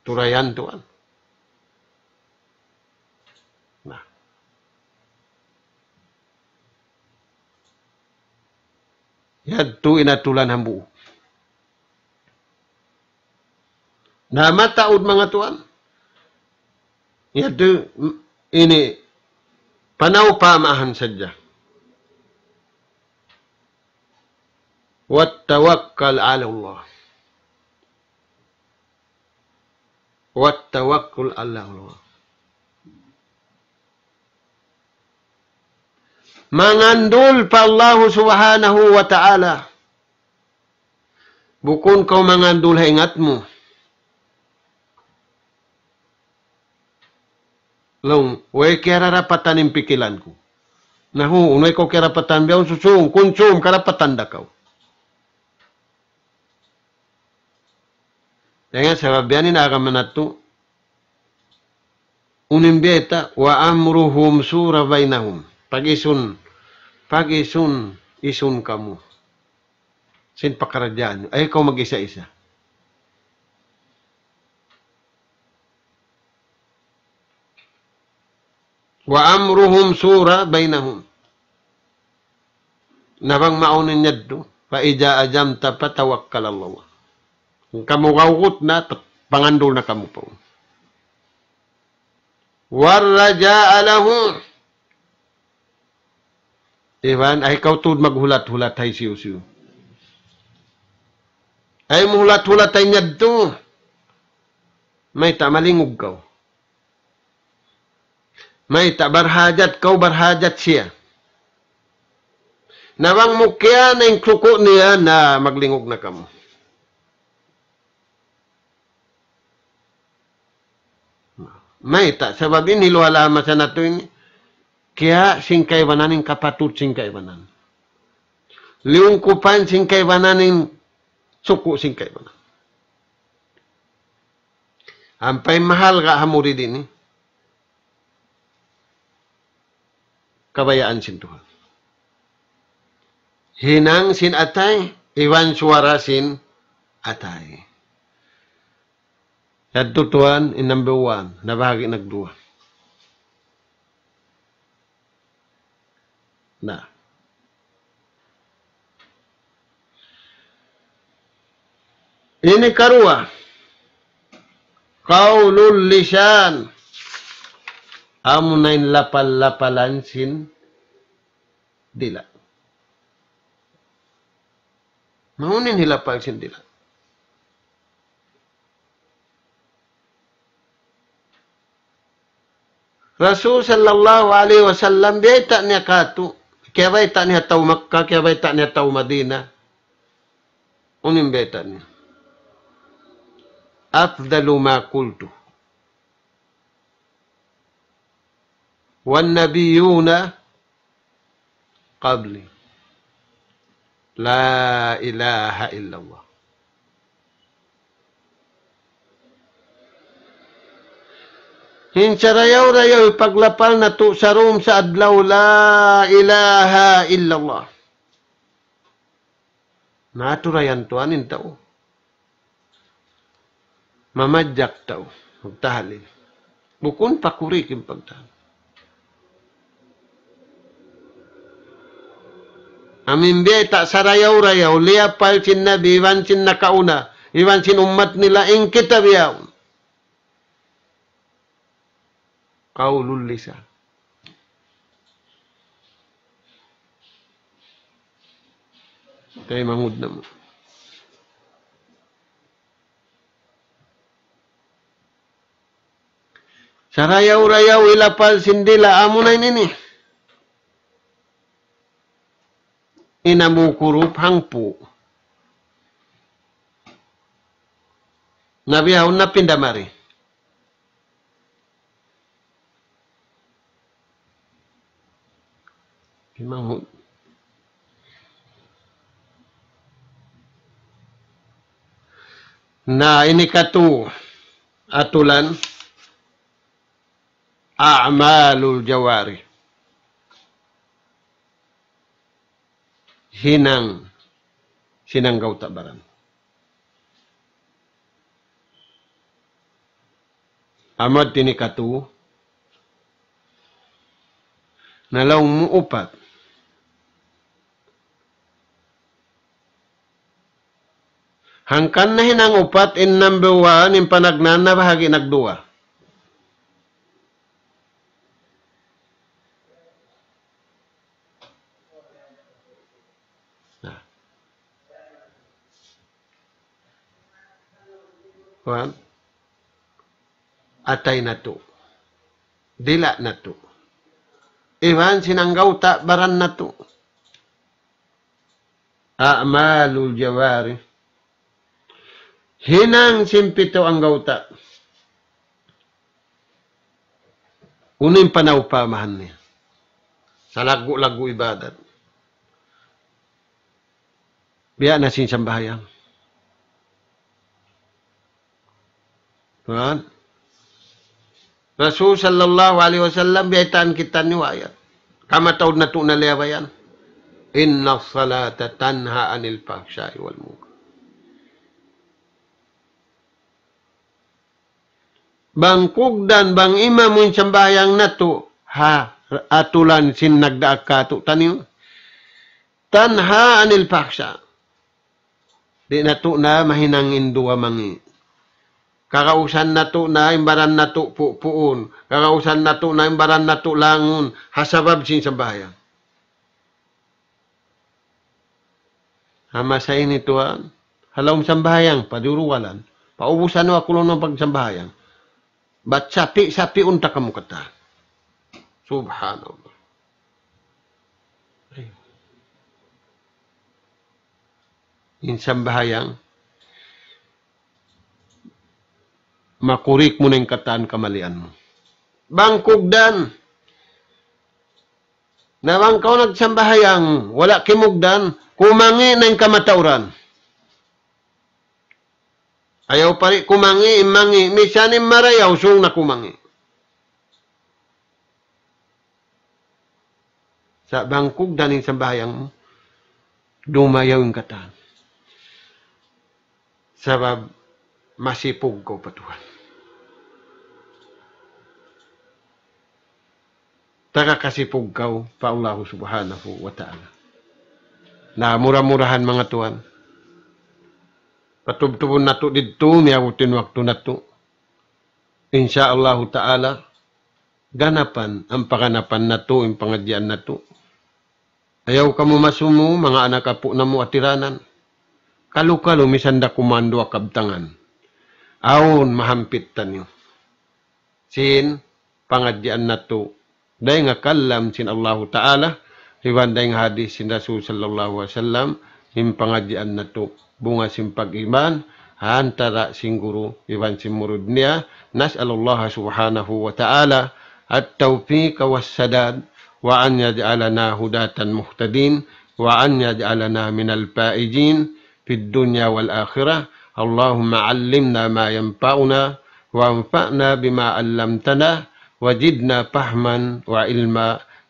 Turayan tuan. Yadto inatulan ang buo. Na mataod mga tuan. Yadto ini panaw pamahan sadya. Wat tawakkal ala Allah. Wat tawakkul ala Allah. Mangandul pa Allah subhanahu wa ta'ala. Bukun kau mangandul hingat mo. Long, way kaya rapatan yung pikilan ko. Nahu, unay ko kaya rapatan biyaw susung, kunsum, karapatan da kau. Kaya sababianin agaman na to, unimbeta wa amruhum sura bainahum. Pag-isun, isun kamu. Sin pakaradyan. Ay, ikaw mag-isa-isa. Wa amruhum sura bainahum. Nabang maunin niya do, pa-ija ajamta patawakkal Allah. Kung kamu kawkot na, pangandol na kamu po. Warraja'a lahu. Iwan, ay ikawtud maghulat-hulat ay siyo-siyo. Ay muhulat-hulat ay niyad to. May ta malingog kaw. May ta barhajat kaw, barhajat siya. Nawang mukya na yung suko niya na maglingog na kamo. May ta, sababin hiluhalama sa nato ini. Kaya singkay bananing kapatut singkay banan. Liungkupan singkay bananing suku singkay banan. Ampay mahal ka hamuri din eh. Kabayaan sin Tuhan. Hinang sin atay, iwan suara sin atay. At tutuan in number 1, nabahagi nagduwa. Na. Ini karua. Qaulul lisan. Amunain lapal-lapalan sin dila. Maunin hilapal sindila. Rasul sallallahu alaihi wasallam biya tak niya katu. Kaya ba tak niya tau Makkah, kaya ba tak niya tau Madinah. Unin biya tak niya. Afdalu ma kultu. Wan nabiyuna qabli. La ilaha illallah. Hinsarayaw-rayaw paglapal na to sa room sa adlaw, la ilaha illallah. Naturayan to, anin tao. Mamadyak tao, magtahalin. Bukun pakurik yung pagtahalin. Amin biya, tak sarayaw-rayaw, liyapal sin nabi, iwan sin nakauna, iwan sin umat nila, ing kita biyaw. Qaulul lisan. Kaya mangud na mo. Sarayaw-rayaw ilapal sindila amo na ini. Inamukurup hangpu. Nabiyaw na pindamari. Memang nah ini katu atulan a'malul jawari sinanggaw tabaran amad ini katu nalaw mo upat hangkan na hinang upat in number 1 in panagnan na bahagi nagduwa. Nah. Kuan? Atay na to. Dila na to. Iwan sinanggaw ta baran na to. A'malul jawari. Hinang simpito ang gauta. Unin panawpamahan niya. Sa lagu-lagu ibadat. Biya na sinsambayang. Tuhan. Rasul sallallahu alaihi wasallam biyaitaan kita ni wayat. Kama taud na to na liyabayan. Inna salata tanha anil fahsya'i wal munkar. Bangkog dan bang imam mo sambayang na to, ha, atulan sin nagdaaka to, taniyo. Tanha anil paksya. Di na to na mahinang indua mangi. Kakausan na to na imbaran na to puun. Kakausan na to na imbaran na to langun. Hasabab sin sambayang. Hama sa ini tuan, halawang sambayang, paduruwalan. Paubusan mo ako ng pagsambayang. Ba't sapi unta kamu kata. Subhanallah. Insang bahayang makurik mo na yung kataan kamalian mo. Bangkugdan. Nawang kau nagsambahayang wala kimugdan, kumangi na yung kamatauran. Ayaw pari kumangi, imangi, misanim marayaw, sung na kumangi. Sa bangkog daning sambahayang dumayaw yung kataan. Sabab masipog ko patuhan. Takakasipog kau pa Allah subhanahu wa ta'ala. Na murah-murahan mga tuan. Patubtubon na to dito, miyabutin waktu na to. Insyaallah ta'ala, ganapan ang paganapan na to, ang pangadyan na to. Ayaw ka mo masumo, mga anak apo na mo atiranan. Kalu-kalu misanda kumando akabtangan. Aun mahampit tanyo. Sin pangadyan na to. Dahil nga kalam sin Allah Ta'ala. Iwan dahil nga hadis sin Rasul sallallahu alaihi wasallam. Yung pangadyan na to. Bunga sin pag-iman. Antara sin guru. Iwan sin murud niya. Nas'alullah subhanahu wa ta'ala. At-tawfiq was-sadad. Wa an yaj'alana hudatan muhtadin. Wa an yaj'alana minal faizin. Fid dunya wal akhirah. Allahumma 'allimna ma yanfa'una. وانفعنا بما علمتنا وزدنا فهما وعلما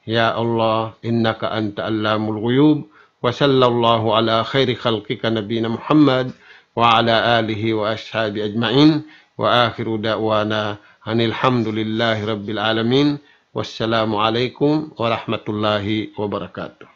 يا الله إنك أنت علام الغيوب وصلى الله على خير خلقك نبينا محمد وعلى آله وأصحابه أجمعين وآخر دعوانا أن الحمد لله رب العالمين والسلام عليكم ورحمة الله وبركاته.